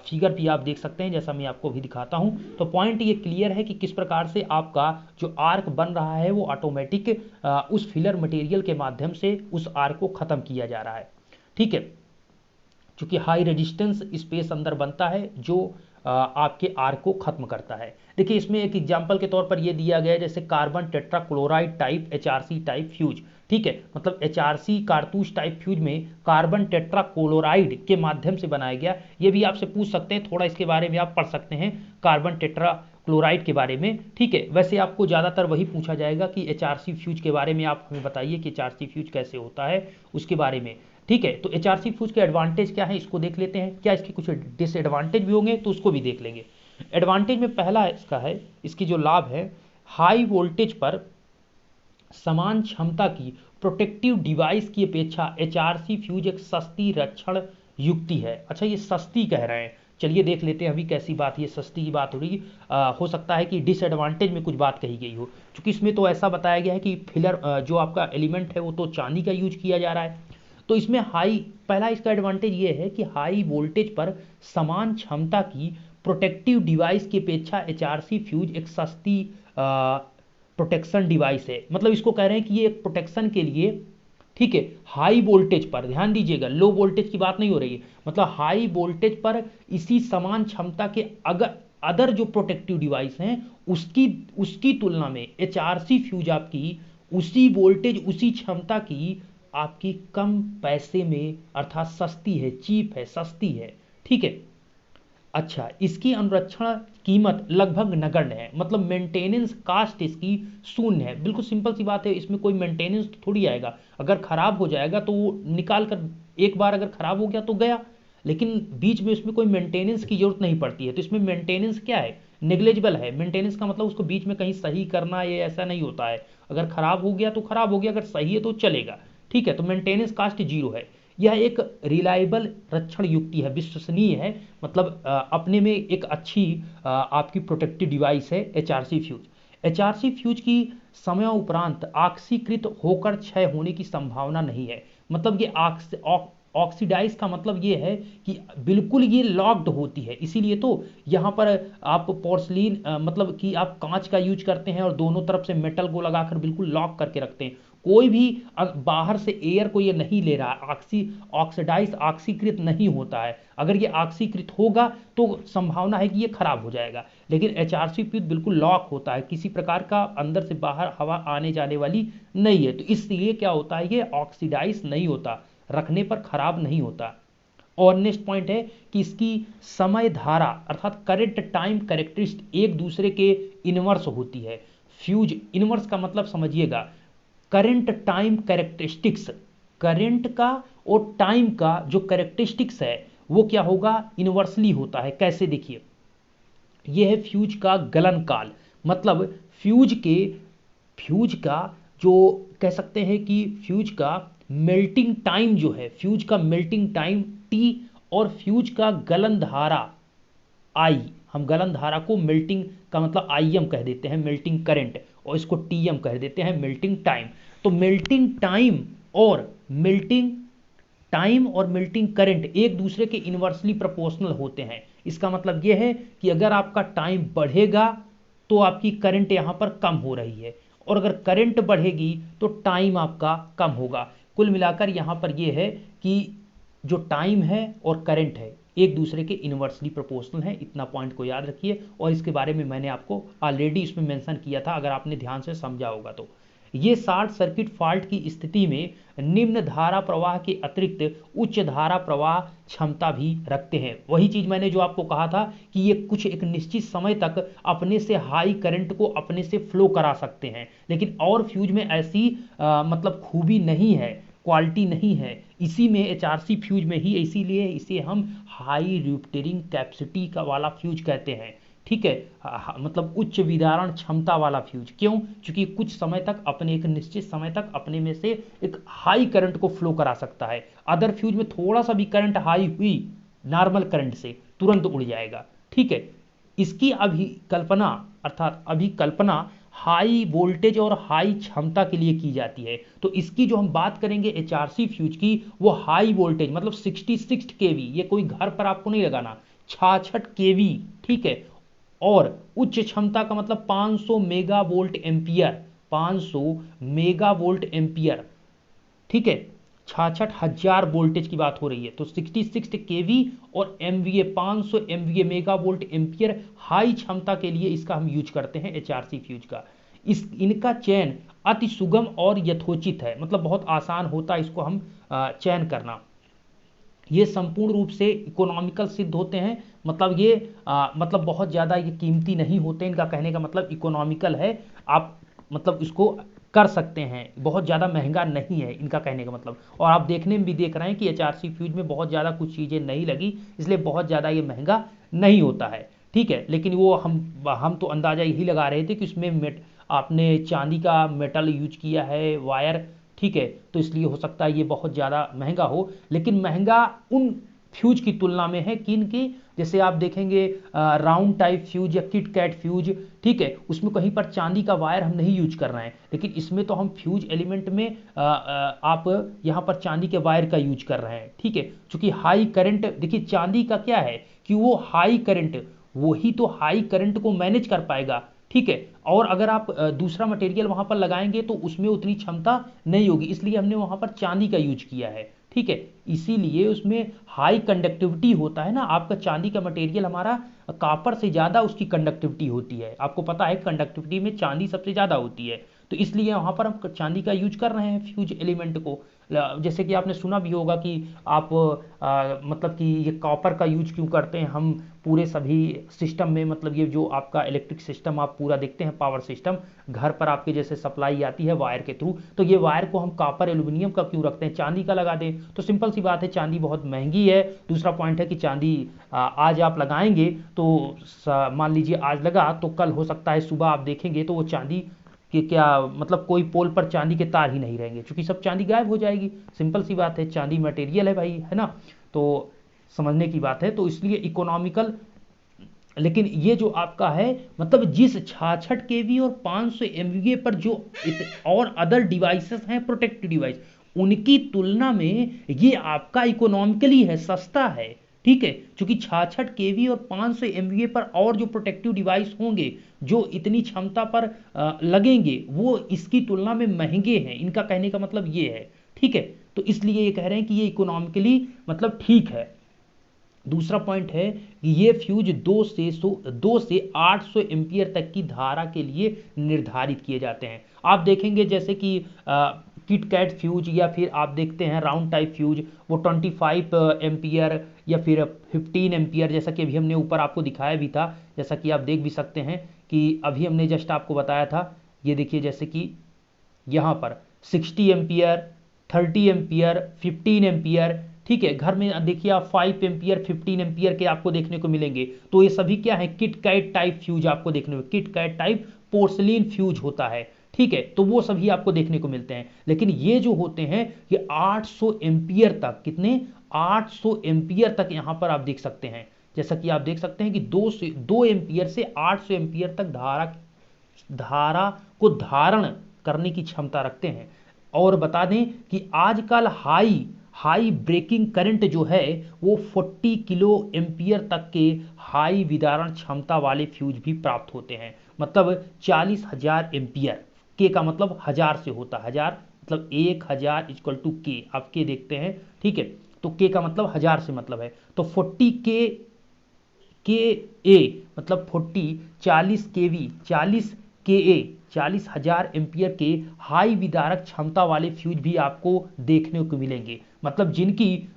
[SPEAKER 1] फिगर भी आप देख सकते हैं, जैसा मैं आपको भी दिखाता हूं। तो पॉइंट ये क्लियर है कि किस प्रकार से आपका जो आर्क बन रहा है वो ऑटोमेटिक उस फिलर मटेरियल के माध्यम से उस आर्क को खत्म किया जा रहा है। ठीक है, चूंकि हाई रेजिस्टेंस स्पेस अंदर बनता है जो आपके आर्क को खत्म करता है। देखिए इसमें एक एग्जांपल के तौर पर यह दिया गया है, जैसे carbon tetrachloride type HRC type fuse. ठीक है, मतलब एचआरसी कारतूस टाइप फ्यूज में कार्बन टेट्राक्लोराइड के माध्यम से बनाया गया। ये भी आपसे पूछ सकते हैं, थोड़ा इसके बारे में आप पढ़ सकते हैं कार्बन टेट्राक्लोराइड के बारे में। ठीक है, वैसे आपको ज़्यादातर वही पूछा जाएगा कि एचआरसी फ्यूज के बारे में आप हमें बताइए कि एचआरसी फ्यूज कैसे होता है उसके बारे में। ठीक है, तो एचआरसी फ्यूज के एडवांटेज क्या है इसको देख लेते हैं, क्या इसके कुछ डिसएडवांटेज भी होंगे तो उसको भी देख लेंगे। एडवांटेज में पहला इसका है, इसकी जो लाभ है, हाई वोल्टेज पर समान क्षमता की प्रोटेक्टिव डिवाइस की अपेक्षा एचआरसी फ्यूज एक सस्ती रक्षण युक्ति है। अच्छा ये सस्ती कह रहे हैं, चलिए देख लेते हैं अभी कैसी बात, ये सस्ती की बात हो रही। हो सकता है कि डिसएडवांटेज में कुछ बात कही गई हो, क्योंकि इसमें तो ऐसा बताया गया है कि फिलर जो आपका एलिमेंट है वो तो चांदी का यूज किया जा रहा है। तो इसमें हाई, पहला इसका एडवांटेज ये है कि हाई वोल्टेज पर समान क्षमता की प्रोटेक्टिव डिवाइस की अपेक्षा एचआरसी फ्यूज एक सस्ती प्रोटेक्शन डिवाइस है। मतलब इसको कह रहे हैं कि ये एक प्रोटेक्शन के लिए, ठीक है, हाई वोल्टेज पर ध्यान दीजिएगा, लो वोल्टेज की बात नहीं हो रही है, मतलब हाई वोल्टेज पर इसी समान क्षमता के अगर अदर जो प्रोटेक्टिव डिवाइस हैं उसकी उसकी तुलना में एचआरसी फ्यूज आपकी उसी वोल्टेज उसी क्षमता की आपकी कम पैसे में अर्थात सस्ती है, चीप है, सस्ती है। ठीक है। अच्छा, इसकी अनुरक्षण कीमत लगभग नगण्य है, मतलब मेंटेनेंस कास्ट इसकी शून्य है। बिल्कुल सिंपल सी बात है, इसमें कोई मेंटेनेंस तो थोड़ी आएगा। अगर खराब हो जाएगा तो वो निकाल कर, एक बार अगर खराब हो गया तो गया, लेकिन बीच में इसमें कोई मेंटेनेंस की जरूरत नहीं पड़ती है। तो इसमें मेंटेनेंस क्या है, नेग्लेजिबल है। मेंटेनेंस का मतलब उसको बीच में कहीं सही करना, ये ऐसा नहीं होता है। अगर खराब हो गया तो खराब हो गया, अगर सही है तो चलेगा। ठीक है, तो मेंटेनेंस कास्ट जीरो है। यह एक रिलायबल रक्षण युक्ति है, विश्वसनीय है, मतलब अपने में एक अच्छी आपकी प्रोटेक्टिव डिवाइस है एचआरसी फ्यूज। एचआरसी फ्यूज की समय उपरांत ऑक्सीकृत होकर क्षय होने की संभावना नहीं है। मतलब ये ऑक्सीडाइज का मतलब ये है कि बिल्कुल ये लॉक्ड होती है। इसीलिए तो यहाँ पर आप पोर्सलिन मतलब कि आप कांच का यूज करते हैं और दोनों तरफ से मेटल को लगाकर बिल्कुल लॉक करके रखते हैं। कोई भी बाहर से एयर को ये नहीं ले रहा, ऑक्सीडाइज ऑक्सीकृत नहीं होता है। अगर ये ऑक्सीकृत होगा तो संभावना है कि ये खराब हो जाएगा, लेकिन एचआरसी फ्यूज बिल्कुल लॉक होता है, किसी प्रकार का अंदर से बाहर हवा आने जाने वाली नहीं है। तो इसलिए क्या होता है, ये ऑक्सीडाइज नहीं होता, रखने पर खराब नहीं होता। और नेक्स्ट पॉइंट है कि इसकी समय धारा अर्थात करंट टाइम कैरेक्टरिस्टिक एक दूसरे के इनवर्स होती है। फ्यूज इनवर्स का मतलब समझिएगा, करंट टाइम कैरेक्टरिस्टिक्स, करंट का और टाइम का जो कैरेक्टरिस्टिक्स है वो क्या होगा, इनवर्सली होता है। कैसे, देखिए, यह है फ्यूज का गलन काल, मतलब फ्यूज का जो कह सकते हैं कि फ्यूज का मेल्टिंग टाइम जो है, फ्यूज का मेल्टिंग टाइम टी और फ्यूज का गलन धारा आई, हम गलन धारा को मेल्टिंग का मतलब आईएम कह देते हैं, मेल्टिंग करंट, और इसको टीएम कह देते हैं, मेल्टिंग टाइम। तो मेल्टिंग टाइम और मेल्टिंग करंट एक दूसरे के इनवर्सली प्रोपोर्शनल होते हैं। इसका मतलब यह है कि अगर आपका टाइम बढ़ेगा तो आपकी करंट यहां पर कम हो रही है, और अगर करंट बढ़ेगी तो टाइम आपका कम होगा। कुल मिलाकर यहां पर यह है कि जो टाइम है और करंट है एक दूसरे के इनवर्सली प्रोपोर्शनल है। इतना पॉइंट को याद रखिए, और इसके बारे में मैंने आपको ऑलरेडी इसमें मेंशन किया था, अगर आपने ध्यान से समझा होगा तो। ये शॉर्ट सर्किट फॉल्ट की स्थिति में निम्न धारा प्रवाह के अतिरिक्त उच्च धारा प्रवाह क्षमता भी रखते हैं। वही चीज मैंने जो आपको कहा था कि ये कुछ एक निश्चित समय तक अपने से हाई करंट को अपने से फ्लो करा सकते हैं, लेकिन और फ्यूज में ऐसी मतलब खूबी नहीं है, क्वालिटी नहीं है। इसी में एचआरसी फ्यूज में ही, इसीलिए इसे हम हाई रिफ्टेरिंग कैपेसिटी का वाला फ्यूज कहते हैं। ठीक है, मतलब उच्च विदारण क्षमता वाला फ्यूज। क्यों? क्योंकि कुछ समय तक अपने, एक निश्चित समय तक अपने में से एक हाई करंट को फ्लो करा सकता है। अदर फ्यूज में थोड़ा सा भी करंट हाई हुई नॉर्मल करंट से तुरंत उड़ जाएगा। ठीक है, इसकी अभिकल्पना अर्थात अभिकल्पना हाई वोल्टेज और हाई क्षमता के लिए की जाती है। तो इसकी जो हम बात करेंगे एचआरसी फ्यूज की, वो हाई वोल्टेज मतलब 66 केवी, ये कोई घर पर आपको नहीं लगाना, 66 केवी। ठीक है, और उच्च क्षमता का मतलब 500 mega volt ampere, 500 mega volt ampere. ठीक है, 66,000 वोल्टेज की बात हो रही है। तो 66 केवी और MVA 500 MVA mega volt ampere high क्षमता के लिए इसका हम यूज करते हैं एचआरसी फ्यूज का। इनका चयन अति सुगम और यथोचित है, मतलब बहुत आसान होता है इसको हम चयन करना। ये संपूर्ण रूप से इकोनॉमिकल सिद्ध होते हैं, मतलब ये मतलब बहुत ज़्यादा ये कीमती नहीं होते। इनका कहने का मतलब इकोनॉमिकल है, आप मतलब इसको कर सकते हैं, बहुत ज़्यादा महंगा नहीं है इनका कहने का मतलब। और आप देखने में भी देख रहे हैं कि एचआरसी फ्यूज में बहुत ज़्यादा कुछ चीज़ें नहीं लगी, इसलिए बहुत ज़्यादा ये महंगा नहीं होता है। ठीक है, लेकिन वो हम तो अंदाज़ा यही लगा रहे थे कि उसमें आपने चांदी का मेटल यूज किया है, वायर। ठीक है, तो इसलिए हो सकता है ये बहुत ज़्यादा महंगा हो, लेकिन महंगा उन फ्यूज की तुलना में है किन की, जैसे आप देखेंगे राउंड टाइप फ्यूज या किट कैट फ्यूज। ठीक है, उसमें कहीं पर चांदी का वायर हम नहीं यूज कर रहे हैं, लेकिन इसमें तो हम फ्यूज एलिमेंट में आप यहाँ पर चांदी के वायर का यूज कर रहे हैं। ठीक है, चूंकि हाई करंट, देखिए चांदी का क्या है कि वो हाई करंट, वही तो हाई करंट को मैनेज कर पाएगा। ठीक है, और अगर आप दूसरा मटेरियल वहां पर लगाएंगे तो उसमें उतनी क्षमता नहीं होगी, इसलिए हमने वहां पर चांदी का यूज किया है। ठीक ठीक है, इसीलिए उसमें हाई कंडक्टिविटी होता है ना। आपका चांदी का मटेरियल हमारा कॉपर से ज़्यादा उसकी कंडक्टिविटी होती है, आपको पता है कंडक्टिविटी में चांदी सबसे ज़्यादा होती है। तो इसलिए वहाँ पर हम चांदी का यूज कर रहे हैं फ्यूज एलिमेंट को। जैसे कि आपने सुना भी होगा कि आप मतलब कि ये कॉपर का यूज क्यों करते हैं हम पूरे सभी सिस्टम में, मतलब ये जो आपका इलेक्ट्रिक सिस्टम आप पूरा देखते हैं, पावर सिस्टम घर पर आपके जैसे सप्लाई आती है वायर के थ्रू, तो ये वायर को हम कॉपर एल्यूमिनियम का क्यों रखते हैं, चांदी का लगा दें। तो सिंपल सी बात है, चांदी बहुत महंगी है। दूसरा पॉइंट है कि चांदी आज आप लगाएंगे तो मान लीजिए आज लगा तो कल हो सकता है सुबह आप देखेंगे तो वो चांदी कि क्या मतलब कोई पोल पर चांदी के तार ही नहीं रहेंगे, क्योंकि सब चांदी गायब हो जाएगी। सिंपल सी बात है, चांदी मटेरियल है भाई, है ना। तो समझने की बात है, तो इसलिए इकोनॉमिकल। लेकिन ये जो आपका है मतलब जिस 66 केवी और 500 एमवीए पर जो और अदर डिवाइसेस हैं प्रोटेक्टिव डिवाइस, उनकी तुलना में ये आपका इकोनॉमिकली है, सस्ता है, ठीक है। क्योंकि 66 केवी और 500 एमवीए पर और जो प्रोटेक्टिव डिवाइस होंगे जो इतनी क्षमता पर लगेंगे वो इसकी तुलना में महंगे हैं, इनका कहने का मतलब ये है, ठीक है। तो इसलिए ये कह रहे हैं कि ये इकोनॉमिकली मतलब ठीक है। दूसरा पॉइंट है कि ये फ्यूज 2 से 800 एम्पियर तक की धारा के लिए निर्धारित किए जाते हैं। आप देखेंगे जैसे कि किट कैट फ्यूज या फिर आप देखते हैं राउंड टाइप फ्यूज, वो 25 एम्पियर या फिर 15 एम्पियर, जैसा कि अभी हमने ऊपर आपको दिखाया भी था, जैसा कि आप देख भी सकते हैं कि अभी हमने जस्ट आपको बताया था। ये देखिए जैसे कि यहाँ पर 60 एम्पियर, 30 एम्पियर, 15 एम्पियर, ठीक है। घर में देखिए आप 5 एम्पियर 15 एम्पियर के आपको देखने को मिलेंगे। तो ये सभी क्या है, किट कैट टाइप फ्यूज आपको देखने को, kit kat type porcelain fuse होता है, ठीक है। तो वो सभी आपको देखने को मिलते हैं। लेकिन ये जो होते हैं ये 800 एम्पियर तक, कितने 800 एम्पियर तक यहाँ पर आप देख सकते हैं। जैसा कि आप देख सकते हैं कि 2 एम्पियर से 800 एम्पियर तक धारा को धारण करने की क्षमता रखते हैं। और बता दें कि आजकल हाई ब्रेकिंग करंट जो है वो 40 किलो एम्पियर तक के हाई विदारण क्षमता वाले फ्यूज भी प्राप्त होते हैं। मतलब 40,000 एम्पियर, के का मतलब 1000 से होता है, 1000 मतलब 1000 इक्वल टू के, आप के देखते हैं, ठीक है। तो के का मतलब 1000 से मतलब है। तो 40 के ए मतलब 40 केवी 40 के ए 40,000 एम्पियर के हाई विदारक क्षमता वाले फ्यूज भी आपको देखने को मिलेंगे। मतलब जिनकी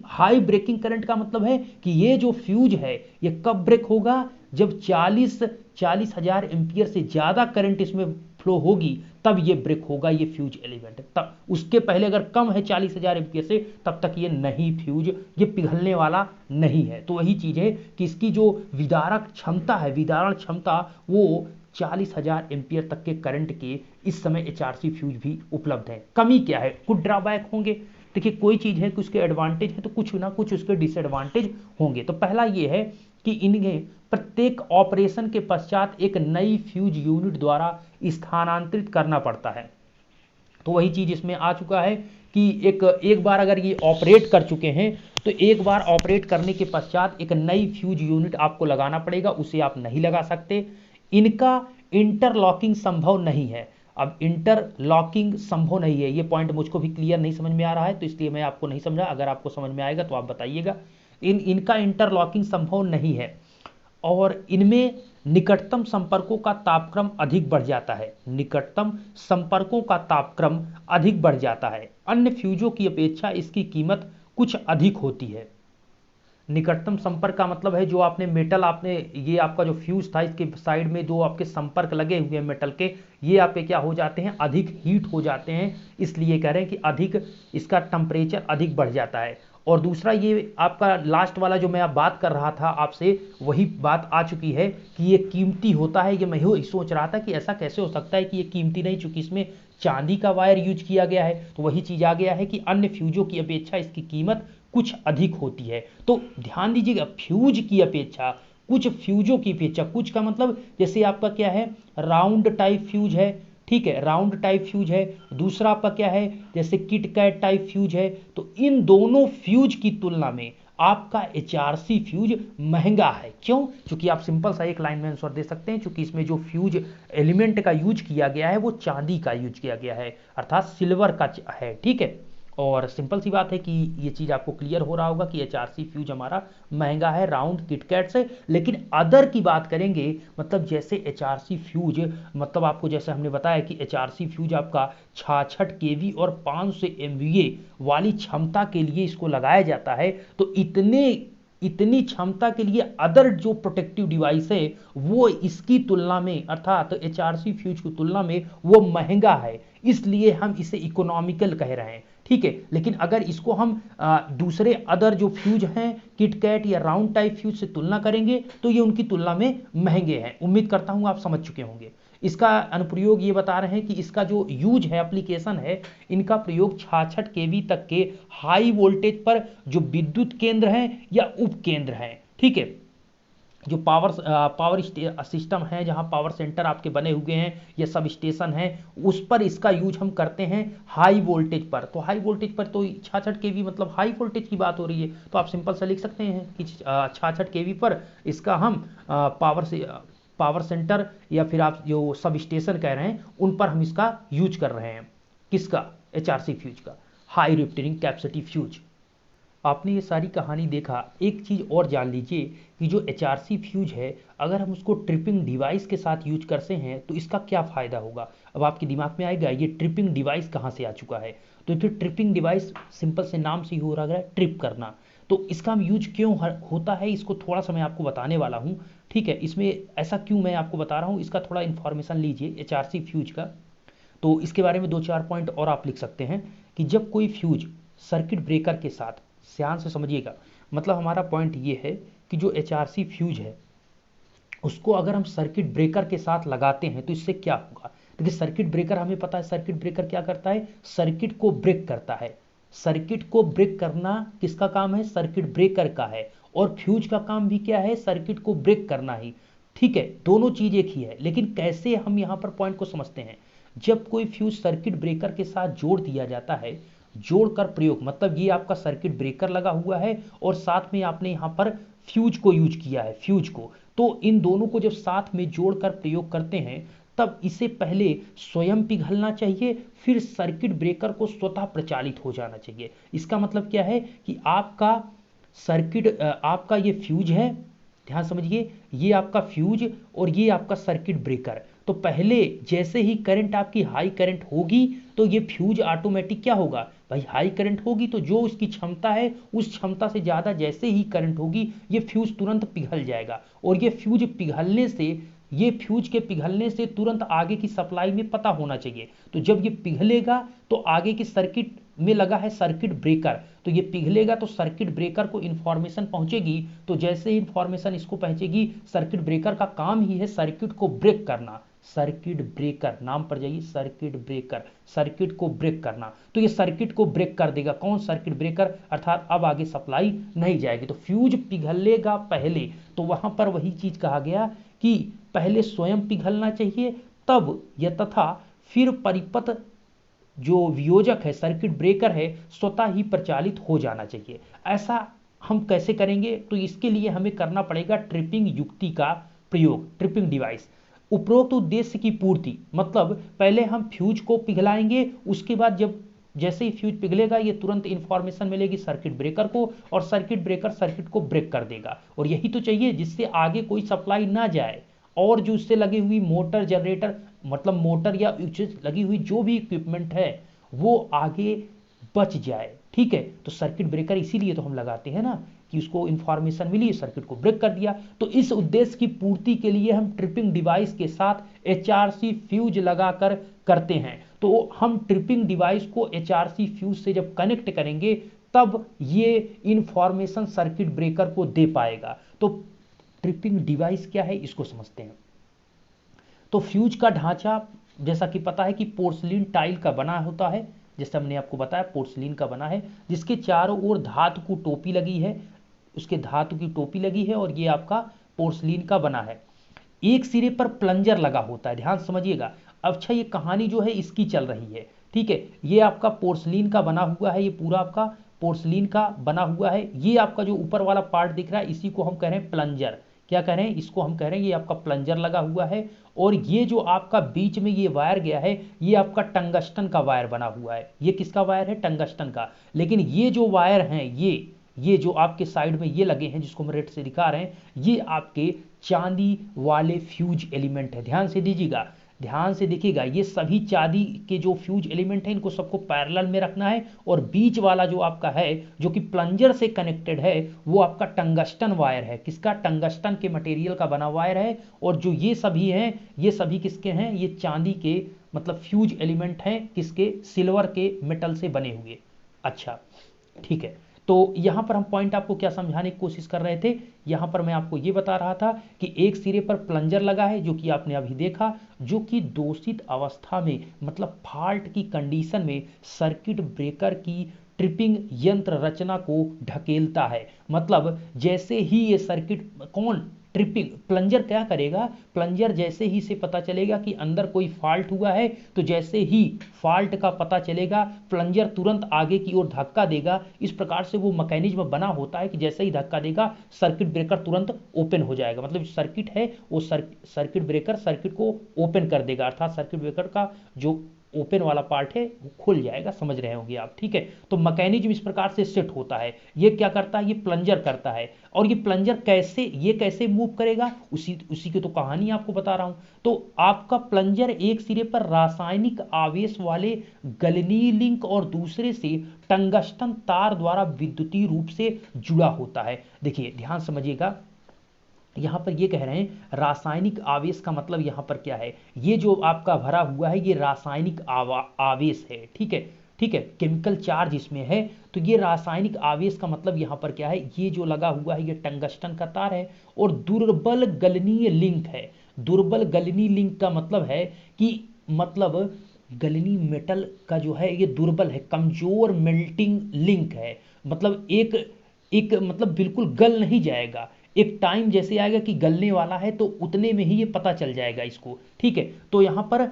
[SPEAKER 1] हाई ब्रेकिंग करंट का मतलब है कि ये जो फ्यूज है ये कब ब्रेक होगा, जब 40,000 एम्पियर से ज्यादा करंट इसमें फ्लो होगी तब ये ब्रेक होगा ये फ्यूज एलिमेंट। तब उसके पहले अगर कम है 40,000 एम्पियर से तब तक ये नहीं फ्यूज, ये पिघलने वाला नहीं है। तो वही चीज है कि इसकी जो विदारक क्षमता है, विदारण क्षमता, वो 40,000 एम्पियर तक के करंट के इस समय HRC फ्यूज भी उपलब्ध है। कमी क्या है, कुछ ड्रॉबैक होंगे। देखिए कोई चीज है कि उसके एडवांटेज है तो कुछ ना कुछ उसके डिसएडवांटेज होंगे। तो पहला ये है कि इन्हें प्रत्येक ऑपरेशन के पश्चात एक नई फ्यूज यूनिट द्वारा स्थानांतरित करना पड़ता है। तो वही चीज इसमें आ चुका है कि एक बार अगर ये ऑपरेट कर चुके हैं तो एक बार ऑपरेट करने के पश्चात एक नई फ्यूज यूनिट आपको लगाना पड़ेगा, उसे आप नहीं लगा सकते। इनका इंटरलॉकिंग संभव नहीं है। अब इंटरलॉकिंग संभव नहीं है, ये पॉइंट मुझको भी क्लियर नहीं समझ में आ रहा है, तो इसलिए मैं आपको नहीं समझा। अगर आपको समझ में आएगा तो आप बताइएगा। इनका इंटरलॉकिंग संभव नहीं है और इनमें निकटतम संपर्कों का तापक्रम अधिक बढ़ जाता है। निकटतम संपर्कों का तापक्रम अधिक बढ़ जाता है। अन्य फ्यूजों की अपेक्षा इसकी कीमत कुछ अधिक होती है। निकटतम संपर्क का मतलब है जो आपने मेटल, आपने ये आपका जो फ्यूज था इसके साइड में जो आपके संपर्क लगे हुए हैं मेटल के, ये आपके क्या हो जाते हैं, अधिक हीट हो जाते हैं, इसलिए कह रहे हैं कि अधिक इसका टेम्परेचर अधिक बढ़ जाता है। और दूसरा ये आपका लास्ट वाला जो मैं बात कर रहा था आपसे, वही बात आ चुकी है कि ये कीमती होता है। ये मैं ही सोच रहा था कि ऐसा कैसे हो सकता है कि ये कीमती नहीं, चूंकि इसमें चांदी का वायर यूज किया गया है। तो वही चीज आ गया है कि अन्य फ्यूजों की अपेक्षा इसकी कीमत कुछ अधिक होती है। तो ध्यान दीजिएगा, फ्यूज की अपेक्षा, कुछ फ्यूजों की अपेक्षा, कुछ का मतलब जैसे आपका क्या है, राउंड टाइप फ्यूज है, ठीक है, राउंड टाइप फ्यूज है। दूसरा आपका क्या है, जैसे किट कैट टाइप फ्यूज है। तो इन दोनों फ्यूज की तुलना में आपका HRC फ्यूज महंगा है। क्यों? क्योंकि आप सिंपल सा एक लाइन में आंसर दे सकते हैं, क्योंकि इसमें जो फ्यूज एलिमेंट का यूज किया गया है वो चांदी का यूज किया गया है, अर्थात सिल्वर का है, ठीक है। और सिंपल सी बात है कि ये चीज़ आपको क्लियर हो रहा होगा कि एचआरसी फ्यूज हमारा महंगा है राउंड किटकैट से। लेकिन अदर की बात करेंगे, मतलब जैसे एचआरसी फ्यूज, मतलब आपको जैसे हमने बताया कि एचआरसी फ्यूज आपका 66 केवी और 500 एमवीए वाली क्षमता के लिए इसको लगाया जाता है। तो इतनी क्षमता के लिए अदर जो प्रोटेक्टिव डिवाइस है वो इसकी तुलना में, अर्थात एचआरसी फ्यूज की तुलना में वो महंगा है, इसलिए हम इसे इकोनॉमिकल कह रहे हैं। ठीक है, लेकिन अगर इसको हम दूसरे अदर जो फ्यूज हैं किटकैट या राउंड टाइप फ्यूज से तुलना करेंगे तो ये उनकी तुलना में महंगे हैं। उम्मीद करता हूं आप समझ चुके होंगे। इसका अनुप्रयोग ये बता रहे हैं कि इसका जो यूज है, एप्लीकेशन है, इनका प्रयोग 66 केवी तक के हाई वोल्टेज पर जो विद्युत केंद्र हैं या उपकेंद्र हैं, ठीक है, जो पावर सिस्टम है, जहां पावर सेंटर आपके बने हुए हैं या सब स्टेशन है, उस पर इसका यूज हम करते हैं हाई वोल्टेज पर। तो हाई वोल्टेज पर तो 66 केवी मतलब हाई वोल्टेज की बात हो रही है, तो आप सिंपल सा लिख सकते हैं कि 66 केवी पर इसका हम पावर सेंटर या फिर आप जो सब स्टेशन कह रहे हैं उन पर हम इसका यूज कर रहे हैं। किसका? एचआरसी फ्यूज का, हाई रिफ्लेक्टिंग कैपेसिटी फ्यूज। आपने ये सारी कहानी देखा, एक चीज़ और जान लीजिए कि जो एचआरसी फ्यूज है अगर हम उसको ट्रिपिंग डिवाइस के साथ यूज करते हैं तो इसका क्या फ़ायदा होगा। अब आपके दिमाग में आएगा ये ट्रिपिंग डिवाइस कहाँ से आ चुका है। तो फिर ट्रिपिंग डिवाइस सिंपल से नाम से ही हो रहा है ट्रिप करना। तो इसका हम यूज क्यों होता है इसको थोड़ा सा मैं आपको बताने वाला हूँ। ठीक है, इसमें ऐसा क्यों मैं आपको बता रहा हूँ, इसका थोड़ा इन्फॉर्मेशन लीजिए एचआरसी फ्यूज का। तो इसके बारे में 2-4 पॉइंट और आप लिख सकते हैं कि जब कोई फ्यूज सर्किट ब्रेकर के साथ, ध्यान से समझिएगा, मतलब हमारा पॉइंट ये है कि जो एचआरसी फ्यूज है उसको अगर हम सर्किट ब्रेकर के साथ लगाते हैं तो इससे क्या होगा। देखिए सर्किट ब्रेकर, हमें पता है सर्किट ब्रेकर क्या करता है, सर्किट को ब्रेक करता है। सर्किट को ब्रेक करना किसका काम है, सर्किट ब्रेकर का है। और फ्यूज का काम भी क्या है, सर्किट को ब्रेक करना ही। ठीक है, दोनों चीज एक ही है, लेकिन कैसे हम यहां पर पॉइंट को समझते हैं। जब कोई फ्यूज सर्किट ब्रेकर के साथ जोड़ दिया जाता है, जोड़कर प्रयोग, मतलब ये आपका सर्किट ब्रेकर लगा हुआ है और साथ में आपने यहां पर फ्यूज को यूज किया है, फ्यूज को, तो इन दोनों को जब साथ में जोड़कर प्रयोग करते हैं तब इसे पहले स्वयं पिघलना चाहिए, फिर सर्किट ब्रेकर को स्वतः प्रचालित हो जाना चाहिए। इसका मतलब क्या है कि आपका ये फ्यूज है, ध्यान समझिए, ये आपका फ्यूज और ये आपका सर्किट ब्रेकर। तो पहले जैसे ही करंट आपकी हाई करंट होगी तो ये फ्यूज ऑटोमेटिक क्या होगा भाई, हाई करंट होगी तो जो उसकी क्षमता है उस क्षमता से ज़्यादा जैसे ही करंट होगी ये फ्यूज तुरंत पिघल जाएगा। और ये फ्यूज के पिघलने से तुरंत आगे की सप्लाई में पता होना चाहिए। तो जब ये पिघलेगा तो आगे की सर्किट में लगा है सर्किट ब्रेकर, तो ये पिघलेगा तो सर्किट ब्रेकर को इंफॉर्मेशन पहुंचेगी। तो जैसे ही इंफॉर्मेशन इसको पहुंचेगी, सर्किट ब्रेकर का काम ही है सर्किट को ब्रेक करना। सर्किट ब्रेकर, नाम पर जाइए, सर्किट ब्रेकर, सर्किट को ब्रेक करना। तो ये सर्किट को ब्रेक कर देगा, कौन, सर्किट ब्रेकर, अर्थात अब आगे सप्लाई नहीं जाएगी। तो फ्यूज पिघलेगा पहले, तो वहां पर वही चीज कहा गया कि पहले स्वयं पिघलना चाहिए, तब यह तथा फिर परिपथ जो वियोजक है, सर्किट ब्रेकर है, स्वतः ही प्रचालित हो जाना चाहिए। ऐसा हम कैसे करेंगे, तो इसके लिए हमें करना पड़ेगा ट्रिपिंग युक्ति का प्रयोग, ट्रिपिंग डिवाइस। उपरोक्त उद्देश्य की पूर्ति, मतलब पहले हम फ्यूज को पिघलाएंगे, उसके बाद जैसे ही फ्यूज पिघलेगा ये तुरंत इंफॉर्मेशन मिलेगी सर्किट ब्रेकर को और सर्किट ब्रेकर सर्किट को ब्रेक कर देगा। और यही तो चाहिए, जिससे आगे कोई सप्लाई ना जाए और जो उससे लगी हुई मोटर, जनरेटर, मतलब मोटर या लगी हुई जो भी इक्विपमेंट है वो आगे बच जाए। ठीक है, तो सर्किट ब्रेकर इसीलिए तो हम लगाते हैं ना कि उसको इंफॉर्मेशन मिली, सर्किट को ब्रेक कर दिया। तो इस उद्देश्य की पूर्ति के लिए हम ट्रिपिंग डिवाइस के साथ एचआरसी फ्यूज लगाकर करते हैं। तो हम ट्रिपिंग डिवाइस को एचआरसी फ्यूज से जब कनेक्ट करेंगे तब ये इंफॉर्मेशन सर्किट ब्रेकर को दे पाएगा। तो ट्रिपिंग डिवाइस क्या है इसको समझते हैं। तो फ्यूज का ढांचा जैसा कि पता है कि पोर्सलिन टाइल का बना होता है, जैसे हमने आपको बताया पोर्सलिन का बना है, जिसके चारों ओर धातु की टोपी लगी है, उसके धातु की टोपी लगी है और ये आपका पोर्सलिन का बना है। एक सिरे पर प्लंजर लगा होता है, ध्यान समझिएगा। अच्छा, ये कहानी जो है इसकी चल रही है, ठीक है, ये आपका पोर्सलिन का बना हुआ है, ये पूरा आपका पोर्सलिन का बना हुआ है। ये आपका जो ऊपर वाला पार्ट दिख रहा है इसी को हम कह रहे हैं प्लंजर, क्या कह रहे हैं, इसको हम कह रहे हैं ये आपका प्लंजर लगा हुआ है, और ये जो आपका बीच में ये वायर गया है ये आपका टंगस्टन का वायर बना हुआ है। ये किसका वायर है, टंगस्टन का। लेकिन ये जो वायर हैं ये जो आपके साइड में ये लगे हैं जिसको हम रेड से दिखा रहे हैं, ये आपके चांदी वाले फ्यूज एलिमेंट है। ध्यान से दीजिएगा, ध्यान से देखिएगा, ये सभी चांदी के जो फ्यूज एलिमेंट है इनको सबको पैरेलल में रखना है, और बीच वाला जो आपका है जो कि प्लंजर से कनेक्टेड है वो आपका टंगस्टन वायर है। किसका, टंगस्टन के मटेरियल का बना वायर है। और जो ये सभी हैं ये सभी किसके हैं, ये चांदी के मतलब फ्यूज एलिमेंट हैं, किसके, सिल्वर के मेटल से बने हुए। अच्छा ठीक है, तो यहां पर हम पॉइंट आपको क्या समझाने की कोशिश कर रहे थे, यहां पर मैं आपको यह बता रहा था कि एक सिरे पर प्लंजर लगा है जो कि आपने अभी देखा, जो कि दोषित अवस्था में मतलब फॉल्ट की कंडीशन में सर्किट ब्रेकर की ट्रिपिंग यंत्र रचना को ढकेलता है। मतलब जैसे ही ये सर्किट, कौन, ट्रिपिंग, प्लंजर क्या करेगा, प्लंजर जैसे ही से पता चलेगा कि अंदर कोई फॉल्ट हुआ है, तो जैसे ही फॉल्ट का पता चलेगा प्लंजर तुरंत आगे की ओर धक्का देगा। इस प्रकार से वो मैकेनिज्म बना होता है कि जैसे ही धक्का देगा सर्किट ब्रेकर तुरंत ओपन हो जाएगा। मतलब सर्किट है वो सर्किट ब्रेकर सर्किट को ओपन कर देगा, अर्थात सर्किट ब्रेकर का जो ओपन वाला पार्ट है वो खुल जाएगा, समझ रहे होंगे आप। ठीक है, तो मैकेनिज्म इस प्रकार से सेट होता है। ये क्या करता है, ये प्लंजर करता है। और ये प्लंजर कैसे मूव करेगा, उसी की तो कहानी आपको बता रहा हूं। तो आपका प्लंजर एक सिरे पर रासायनिक आवेश वाले गलनीय लिंक और दूसरे से टंगस्टन तार द्वारा विद्युतीय रूप से जुड़ा होता है। देखिए ध्यान समझिएगा, यहां पर ये कह रहे हैं रासायनिक आवेश का मतलब यहां पर क्या है, ये जो आपका भरा हुआ है ये रासायनिक आवेश है। ठीक है, ठीक है, केमिकल चार्ज इसमें है। तो ये रासायनिक आवेश का मतलब यहां पर क्या है, ये जो लगा हुआ है ये टंगस्टन का तार है और दुर्बल गलनीय लिंक है। दुर्बल गलनीय लिंक का मतलब है कि मतलब गलनी मेटल का जो है ये दुर्बल है, कमजोर मेल्टिंग लिंक है। मतलब एक एक मतलब बिल्कुल गल नहीं जाएगा, एक टाइम जैसे आएगा कि गलने वाला है तो उतने में ही ये पता चल जाएगा इसको। ठीक है, तो यहां पर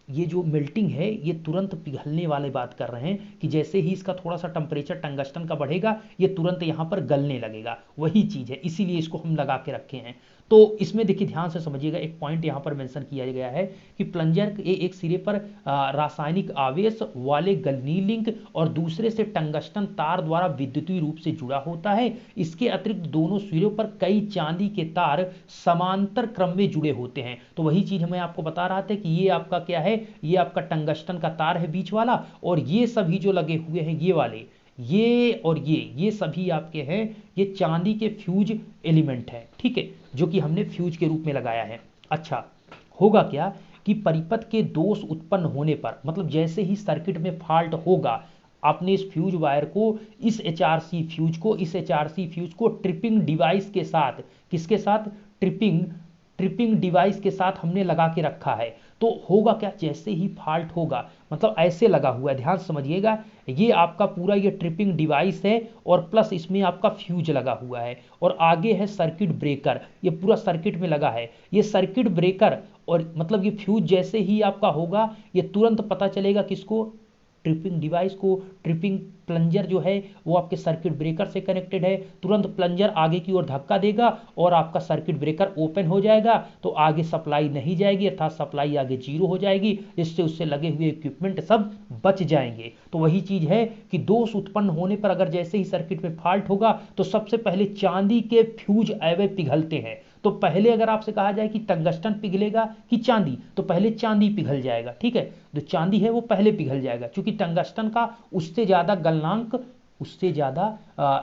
[SPEAKER 1] ये जो मेल्टिंग है ये तुरंत पिघलने वाले बात कर रहे हैं कि जैसे ही इसका थोड़ा सा टेम्परेचर टंगस्टन का बढ़ेगा ये तुरंत यहां पर गलने लगेगा, वही चीज है, इसीलिए इसको हम लगा के रखे हैं। तो इसमें देखिए ध्यान से समझिएगा, एक पॉइंट यहां पर मेंशन किया गया है कि प्लंजर एक सिरे पर रासायनिक आवेश वाले गलनीय लिंक और दूसरे से टंगस्टन तार द्वारा विद्युतीय रूप से जुड़ा होता है। इसके अतिरिक्त दोनों सिरों पर कई चांदी के तार समांतर क्रम में जुड़े होते हैं। तो वही चीज मैं आपको बता रहा था कि ये आपका क्या है, ये आपका टंगस्टन का तार है बीच वाला, और ये सभी जो लगे हुए हैं ये वाले, ये और ये सभी आपके हैं, ये चांदी के फ्यूज एलिमेंट है। ठीक है, जो कि हमने फ्यूज के रूप में लगाया है। अच्छा, होगा क्या कि परिपथ के दोष उत्पन्न होने पर, मतलब जैसे ही सर्किट में फॉल्ट होगा, आपने इस फ्यूज वायर को, इस एचआरसी फ्यूज को ट्रिपिंग डिवाइस के साथ, किसके साथ, ट्रिपिंग डिवाइस के साथ हमने लगा के रखा है। तो होगा क्या, जैसे ही फॉल्ट होगा, मतलब ऐसे लगा हुआ है, ध्यान समझिएगा, ये आपका पूरा ये ट्रिपिंग डिवाइस है और प्लस इसमें आपका फ्यूज लगा हुआ है और आगे है सर्किट ब्रेकर, ये पूरा सर्किट में लगा है। ये सर्किट ब्रेकर और मतलब ये फ्यूज जैसे ही आपका होगा ये तुरंत पता चलेगा किसको, ट्रिपिंग डिवाइस को। ट्रिपिंग प्लंजर जो है वो आपके सर्किट ब्रेकर से कनेक्टेड है, तुरंत प्लंजर आगे की ओर धक्का देगा और आपका सर्किट ब्रेकर ओपन हो जाएगा, तो आगे सप्लाई नहीं जाएगी, अर्थात सप्लाई आगे जीरो हो जाएगी, जिससे उससे लगे हुए इक्विपमेंट सब बच जाएंगे। तो वही चीज है कि दोष उत्पन्न होने पर अगर जैसे ही सर्किट में फॉल्ट होगा तो सबसे पहले चांदी के फ्यूज अवयव पिघलते हैं। तो पहले अगर आपसे कहा जाए कि टंगस्टन पिघलेगा कि चांदी, तो पहले चांदी पिघल जाएगा। ठीक है, जो चांदी है वो पहले पिघल जाएगा, क्योंकि टंगस्टन का उससे ज्यादा गलनांक, उससे ज्यादा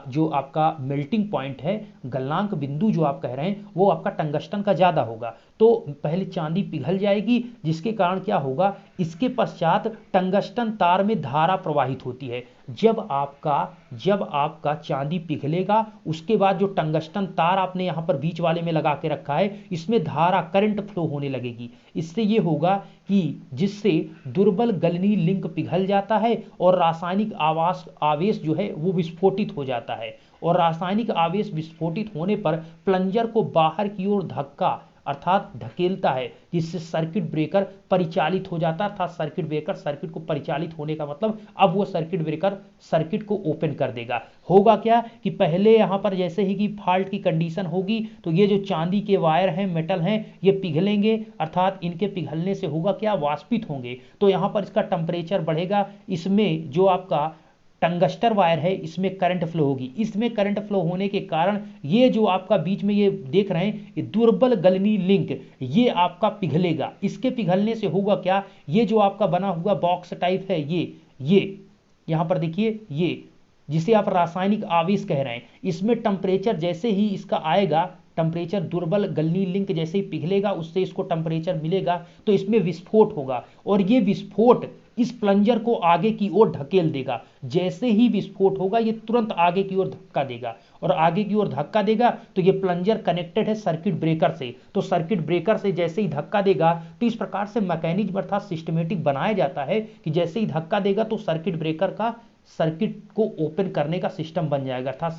[SPEAKER 1] जो आपका मेल्टिंग पॉइंट है, गलनांक बिंदु जो आप कह रहे हैं वो आपका टंगस्टन का ज्यादा होगा। तो पहले चांदी पिघल जाएगी, जिसके कारण क्या होगा, इसके पश्चात टंगस्टन तार में धारा प्रवाहित होती है। जब आपका चांदी पिघलेगा उसके बाद जो टंगस्टन तार आपने यहां पर बीच वाले में लगा के रखा है इसमें धारा, करंट फ्लो होने लगेगी। इससे ये होगा कि जिससे दुर्बल गलनीय लिंक पिघल जाता है और रासायनिक आवेश जो है वो विस्फोटित हो जाता है, और रासायनिक आवेश विस्फोटित होने पर प्लंजर को बाहर की ओर धक्का, अर्थात ढकेलता है, जिससे सर्किट ब्रेकर परिचालित हो जाता है। अर्थात सर्किट ब्रेकर, सर्किट को परिचालित होने का मतलब अब वो सर्किट ब्रेकर सर्किट को ओपन कर देगा। होगा क्या कि पहले यहां पर जैसे ही कि फॉल्ट की कंडीशन होगी तो ये जो चांदी के वायर हैं, मेटल हैं, ये पिघलेंगे। अर्थात इनके पिघलने से होगा क्या, वाष्पित होंगे, तो यहां पर इसका टेम्परेचर बढ़ेगा। इसमें जो आपका टंगस्टर वायर है इसमें करंट फ्लो होगी। इसमें करंट फ्लो होने के कारण ये जो आपका बीच में ये देख रहे हैं ये दुर्बल गलनी लिंक, ये आपका पिघलेगा। इसके पिघलने से होगा क्या, ये जो आपका बना हुआ बॉक्स टाइप है, ये यहां पर देखिए, ये जिसे आप रासायनिक आवेश कह रहे हैं, इसमें टेम्परेचर जैसे ही इसका आएगा, टेम्परेचर दुर्बल गलनी लिंक जैसे ही पिघलेगा, उससे इसको टेम्परेचर मिलेगा तो इसमें विस्फोट होगा, और ये विस्फोट इस प्लंजर को आगे की ओर ढकेल देगा। जैसे ही विस्फोट होगा ये तुरंत आगे की ओर धक्का देगा, और आगे की ओर धक्का देगा तो ये प्लंजर कनेक्टेड है सर्किट ब्रेकर से, तो सर्किट ब्रेकर से जैसे ही धक्का देगा तो इस प्रकार से मैकेनिज्म अर्थात सिस्टमेटिक बनाया जाता है कि जैसे ही धक्का देगा तो सर्किट ब्रेकर का सर्किट को ओपन करने का सिस्टम बन जाएगा। अर्थात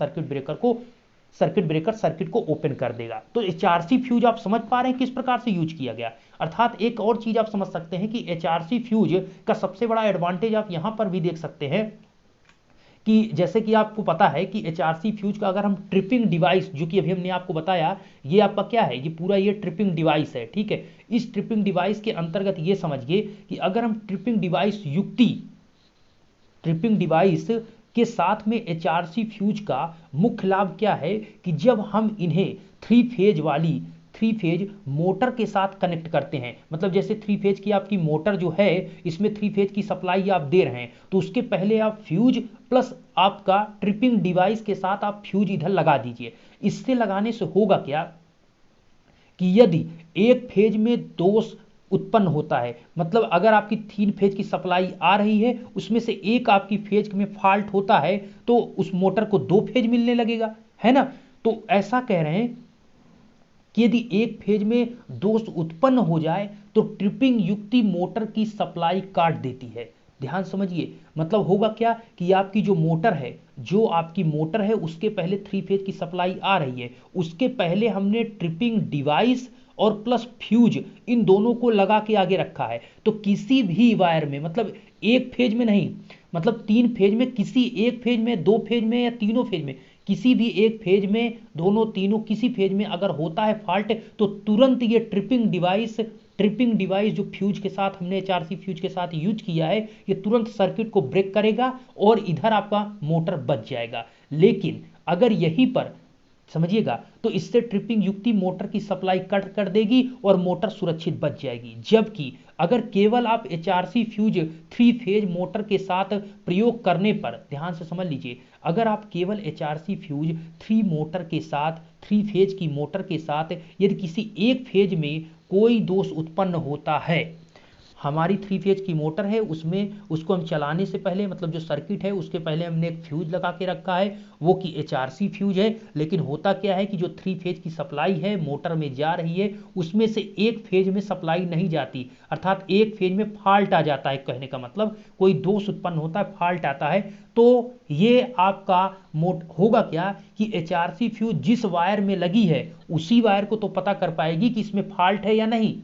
[SPEAKER 1] सर्किट ब्रेकर सर्किट को ओपन कर देगा। तो एचआरसी फ्यूज आप समझ पा रहे हैं किस प्रकार से यूज किया गया। अर्थात एक और चीज आप समझ सकते हैं कि एचआरसी फ्यूज का सबसे बड़ा एडवांटेज आप यहां पर भी देख सकते हैं कि जैसे कि आपको पता है कि एचआरसी फ्यूज का अगर हम ट्रिपिंग डिवाइस, जो कि अभी हमने आपको बताया, ये आपका क्या है, ये पूरा ये ट्रिपिंग डिवाइस है, ठीक है। इस ट्रिपिंग डिवाइस के अंतर्गत ये समझिए कि अगर हम ट्रिपिंग डिवाइस के साथ में एचआरसी फ्यूज का मुख्य लाभ क्या है कि जब हम इन्हें थ्री फेज मोटर के साथ कनेक्ट करते हैं, मतलब जैसे थ्री फेज की आपकी मोटर जो है, इसमें थ्री फेज की सप्लाई आप दे रहे हैं, तो उसके पहले आप फ्यूज प्लस आपका ट्रिपिंग डिवाइस के साथ आप फ्यूज इधर लगा दीजिए। इससे लगाने से होगा क्या कि यदि एक फेज में दोष उत्पन्न होता है, मतलब अगर आपकी 3 फेज की सप्लाई आ रही है, उसमें से एक आपकी फेज में फॉल्ट होता है, तो उस मोटर को 2 फेज मिलने लगेगा, है ना। तो ऐसा कह रहे हैं कि यदि एक फेज में दोष उत्पन्न हो जाए तो ट्रिपिंग युक्ति मोटर की सप्लाई काट देती है। ध्यान समझिए, मतलब होगा क्या कि आपकी जो आपकी मोटर है उसके पहले 3 फेज की सप्लाई आ रही है, उसके पहले हमने ट्रिपिंग डिवाइस और प्लस फ्यूज इन दोनों को लगा के आगे रखा है, तो किसी भी वायर में, मतलब एक फेज में नहीं, मतलब 3 फेज में, किसी एक फेज में, 2 फेज में या तीनों फेज में, किसी भी एक फेज में, दोनों तीनों किसी फेज में अगर होता है फॉल्ट, तो तुरंत ये ट्रिपिंग डिवाइस जो फ्यूज के साथ हमने एचआरसी फ्यूज के साथ यूज किया है, ये तुरंत सर्किट को ब्रेक करेगा और इधर आपका मोटर बच जाएगा। लेकिन अगर यहीं पर समझिएगा तो इससे ट्रिपिंग युक्ति मोटर की सप्लाई कट कर देगी और मोटर सुरक्षित बच जाएगी। जबकि अगर केवल आप एचआरसी फ्यूज 3 फेज मोटर के साथ प्रयोग करने पर, ध्यान से समझ लीजिए, अगर आप केवल एचआरसी फ्यूज 3 फेज की मोटर के साथ यदि किसी एक फेज में कोई दोष उत्पन्न होता है, हमारी 3 फेज की मोटर है, उसमें उसको हम चलाने से पहले, मतलब जो सर्किट है उसके पहले हमने एक फ्यूज लगा के रखा है, वो कि एचआरसी फ्यूज है। लेकिन होता क्या है कि जो 3 फेज की सप्लाई है मोटर में जा रही है, उसमें से एक फेज में सप्लाई नहीं जाती, अर्थात एक फेज में फॉल्ट आ जाता है। कहने का मतलब कोई दोष उत्पन्न होता है, फॉल्ट आता है, तो ये आपका होगा क्या कि एचआरसी फ्यूज जिस वायर में लगी है उसी वायर को तो पता कर पाएगी कि इसमें फॉल्ट है या नहीं,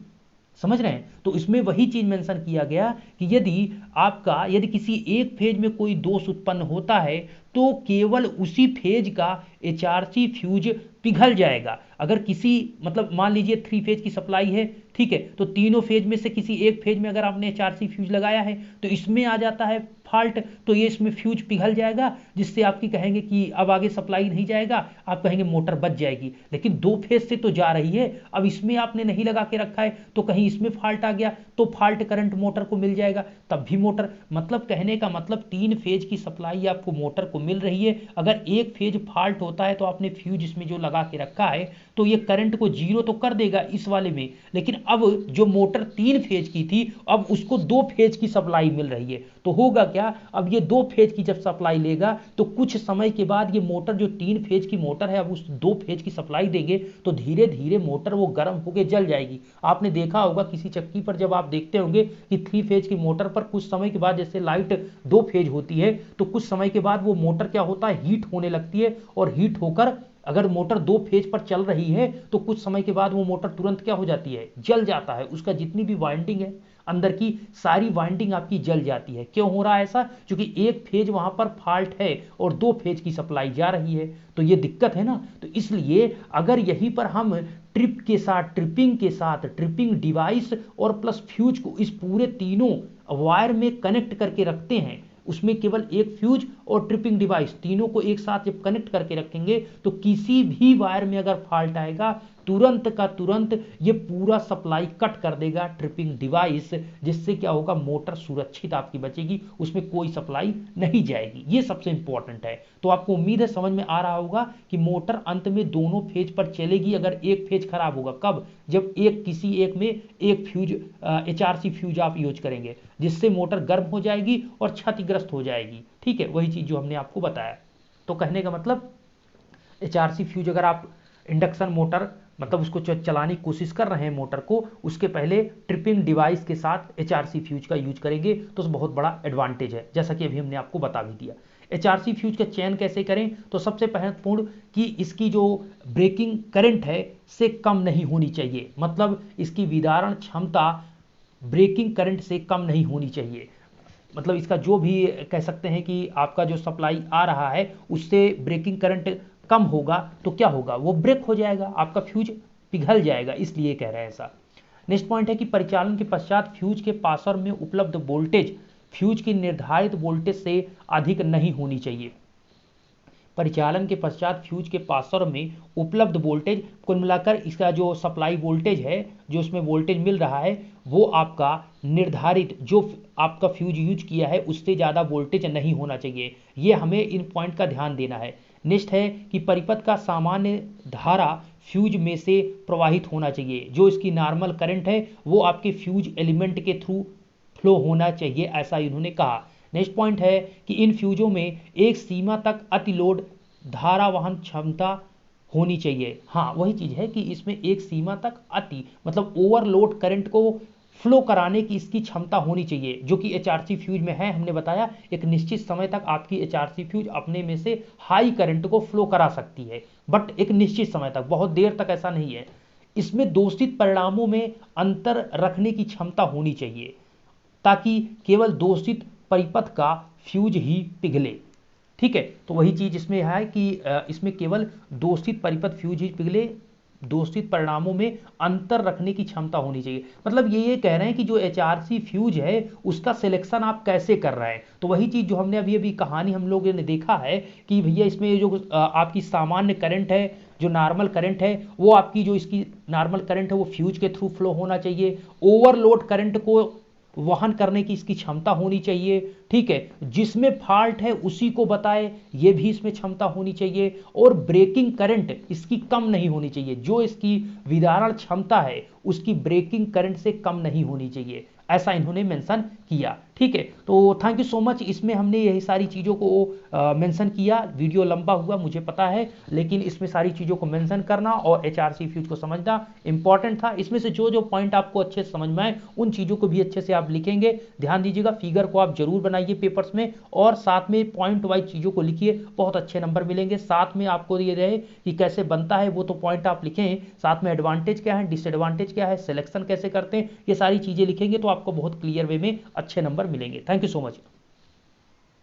[SPEAKER 1] समझ रहे हैं। तो इसमें वही चीज मेंशन किया गया कि यदि किसी एक फेज में कोई दोष उत्पन्न होता है तो केवल उसी फेज का एचआरसी फ्यूज पिघल जाएगा। अगर किसी, मतलब मान लीजिए 3 फेज की सप्लाई है, ठीक है, तो तीनों फेज में से किसी एक फेज में अगर आपने एचआरसी फ्यूज लगाया है तो इसमें आ जाता है फॉल्ट, तो ये इसमें फ्यूज पिघल जाएगा, जिससे आपकी कहेंगे कि अब आगे सप्लाई नहीं जाएगा, आप कहेंगे मोटर बच जाएगी। लेकिन 2 फेज से तो जा रही है, अब इसमें आपने नहीं लगा के रखा है तो कहीं इसमें फॉल्ट आ गया तो फॉल्ट करंट मोटर को मिल जाएगा, तब भी मोटर, मतलब कहने का मतलब 3 फेज की सप्लाई आपको मोटर को मिल रही है, अगर एक फेज फॉल्ट होता है तो आपने फ्यूज इसमें जो लगा के रखा है तो ये करंट को जीरो तो कर देगा इस वाले में, लेकिन अब जो मोटर 3 फेज की थी अब उसको 2 फेज की सप्लाई मिल रही है, तो होगा क्या, अब ये 2 फेज की जब सप्लाई लेगा तो कुछ समय के बाद ये मोटर जो 3 फेज की मोटर है अब उस 2 फेज की सप्लाई देंगे तो धीरे धीरे मोटर वो गर्म होकर जल जाएगी। आपने देखा होगा किसी चक्की पर जब आप देखते होंगे कि 3 फेज की मोटर पर कुछ समय के बाद, जैसे लाइट 2 फेज होती है तो कुछ समय के बाद वो मोटर क्या होता है, हीट होने लगती है, और हीट होकर अगर मोटर 2 फेज पर चल रही है तो कुछ समय के बाद वो मोटर तुरंत क्या हो जाती है, जल जाता है, उसका जितनी भी वाइंडिंग है अंदर की सारी वाइंडिंग आपकी जल जाती है। क्यों हो रहा है ऐसा? क्योंकि एक फेज वहां पर फॉल्ट है और 2 फेज की सप्लाई जा रही है, तो ये दिक्कत है ना। तो इसलिए अगर यहीं पर हम ट्रिपिंग के साथ ट्रिपिंग डिवाइस और प्लस फ्यूज को इस पूरे तीनों वायर में कनेक्ट करके रखते हैं, उसमें केवल एक फ्यूज और ट्रिपिंग डिवाइस तीनों को एक साथ जब कनेक्ट करके रखेंगे तो किसी भी वायर में अगर फॉल्ट आएगा तुरंत का तुरंत ये पूरा सप्लाई कट कर देगा ट्रिपिंग डिवाइस, जिससे क्या होगा, मोटर सुरक्षित आपकी बचेगी, उसमें कोई सप्लाई नहीं जाएगी। ये सबसे इंपॉर्टेंट है। तो आपको उम्मीद है समझ में आ रहा होगा कि मोटर अंत में दोनों फेज पर चलेगी अगर एक फेज खराब होगा। कब? जब किसी एक में एक फ्यूज HRC फ्यूज आप यूज करेंगे, जिससे मोटर गर्म हो जाएगी और क्षतिग्रस्त हो जाएगी। ठीक है, वही चीज जो हमने आपको बताया। तो कहने का मतलब HRC फ्यूज अगर आप इंडक्शन मोटर मतलब उसको चलाने की कोशिश कर रहे हैं मोटर को, उसके पहले ट्रिपिंग डिवाइस के साथ HRC फ्यूज का यूज करेंगे तो बहुत बड़ा एडवांटेज है, जैसा कि अभी हमने आपको बता भी दिया। HRC फ्यूज का चयन कैसे करें? तो सबसे महत्वपूर्ण कि इसकी जो ब्रेकिंग करंट है से कम नहीं होनी चाहिए, मतलब इसकी विदारण क्षमता ब्रेकिंग करंट से कम नहीं होनी चाहिए। मतलब इसका जो भी कह सकते हैं कि आपका जो सप्लाई आ रहा है उससे ब्रेकिंग करंट कम होगा तो क्या होगा, वो ब्रेक हो जाएगा, आपका फ्यूज पिघल जाएगा, इसलिए कह रहे हैं ऐसा। नेक्स्ट पॉइंट है कि परिचालन के पश्चात फ्यूज के पासर में उपलब्ध वोल्टेज फ्यूज की निर्धारित वोल्टेज से अधिक नहीं होनी चाहिए। परिचालन के पश्चात फ्यूज के पासर में उपलब्ध वोल्टेज, कुल मिलाकर इसका जो सप्लाई वोल्टेज है, जो इसमें वोल्टेज मिल रहा है, वो आपका निर्धारित जो आपका फ्यूज यूज किया है उससे ज़्यादा वोल्टेज नहीं होना चाहिए। ये हमें इन पॉइंट का ध्यान देना है। नेक्स्ट है कि परिपथ का सामान्य धारा फ्यूज में से प्रवाहित होना चाहिए, जो इसकी नॉर्मल करंट है वो आपके फ्यूज एलिमेंट के थ्रू फ्लो होना चाहिए, ऐसा इन्होंने कहा। नेक्स्ट पॉइंट है कि इन फ्यूजों में एक सीमा तक अतिलोड धारा वहन क्षमता होनी चाहिए। हाँ, वही चीज है कि इसमें एक सीमा तक अति मतलब ओवरलोड करंट को फ्लो कराने की इसकी क्षमता होनी चाहिए, जो कि HRC फ्यूज में है। हमने बताया एक निश्चित समय तक आपकी HRC फ्यूज अपने में से हाई करंट को फ्लो करा सकती है, बट एक निश्चित समय तक, बहुत देर तक ऐसा नहीं है। इसमें दोषित परिणामों में अंतर रखने की क्षमता होनी चाहिए, ताकि केवल दोषित परिपथ का फ्यूज ही पिघले। ठीक है, तो वही चीज इसमें है कि इसमें केवल दोषित परिपथ फ्यूज ही पिघले, दोषित परिणामों में अंतर रखने की क्षमता होनी चाहिए। मतलब ये कह रहे हैं कि जो HRC फ्यूज है उसका सिलेक्शन आप कैसे कर रहे हैं। तो वही चीज जो हमने अभी अभी कहानी हम लोगों ने देखा है कि भैया इसमें जो आपकी सामान्य करंट है, जो नॉर्मल करंट है, वो आपकी जो इसकी नॉर्मल करंट है वो फ्यूज के थ्रू फ्लो होना चाहिए। ओवरलोड करंट को वहन करने की इसकी क्षमता होनी चाहिए। ठीक है, जिसमें फॉल्ट है उसी को बताए, ये भी इसमें क्षमता होनी चाहिए। और ब्रेकिंग करंट इसकी कम नहीं होनी चाहिए, जो इसकी विदारण क्षमता है उसकी ब्रेकिंग करंट से कम नहीं होनी चाहिए, ऐसा इन्होंने मेंशन किया। ठीक है, तो थैंक यू सो मच। इसमें हमने यही सारी चीज़ों को मेंशन किया। वीडियो लंबा हुआ मुझे पता है, लेकिन इसमें सारी चीज़ों को मेंशन करना और HRC फ्यूज को समझना इंपॉर्टेंट था। इसमें से जो जो पॉइंट आपको अच्छे से समझ में आए उन चीज़ों को भी अच्छे से आप लिखेंगे। ध्यान दीजिएगा, फिगर को आप जरूर बनाइए पेपर्स में और साथ में पॉइंट वाइज चीज़ों को लिखिए, बहुत अच्छे नंबर मिलेंगे। साथ में आपको ये रहे कि कैसे बनता है वो तो पॉइंट आप लिखें, साथ में एडवांटेज क्या है, डिसएडवांटेज क्या है, सिलेक्शन कैसे करते हैं, ये सारी चीज़ें लिखेंगे तो आपको बहुत क्लियर वे में अच्छे नंबर मिलेंगे। Thank you so much.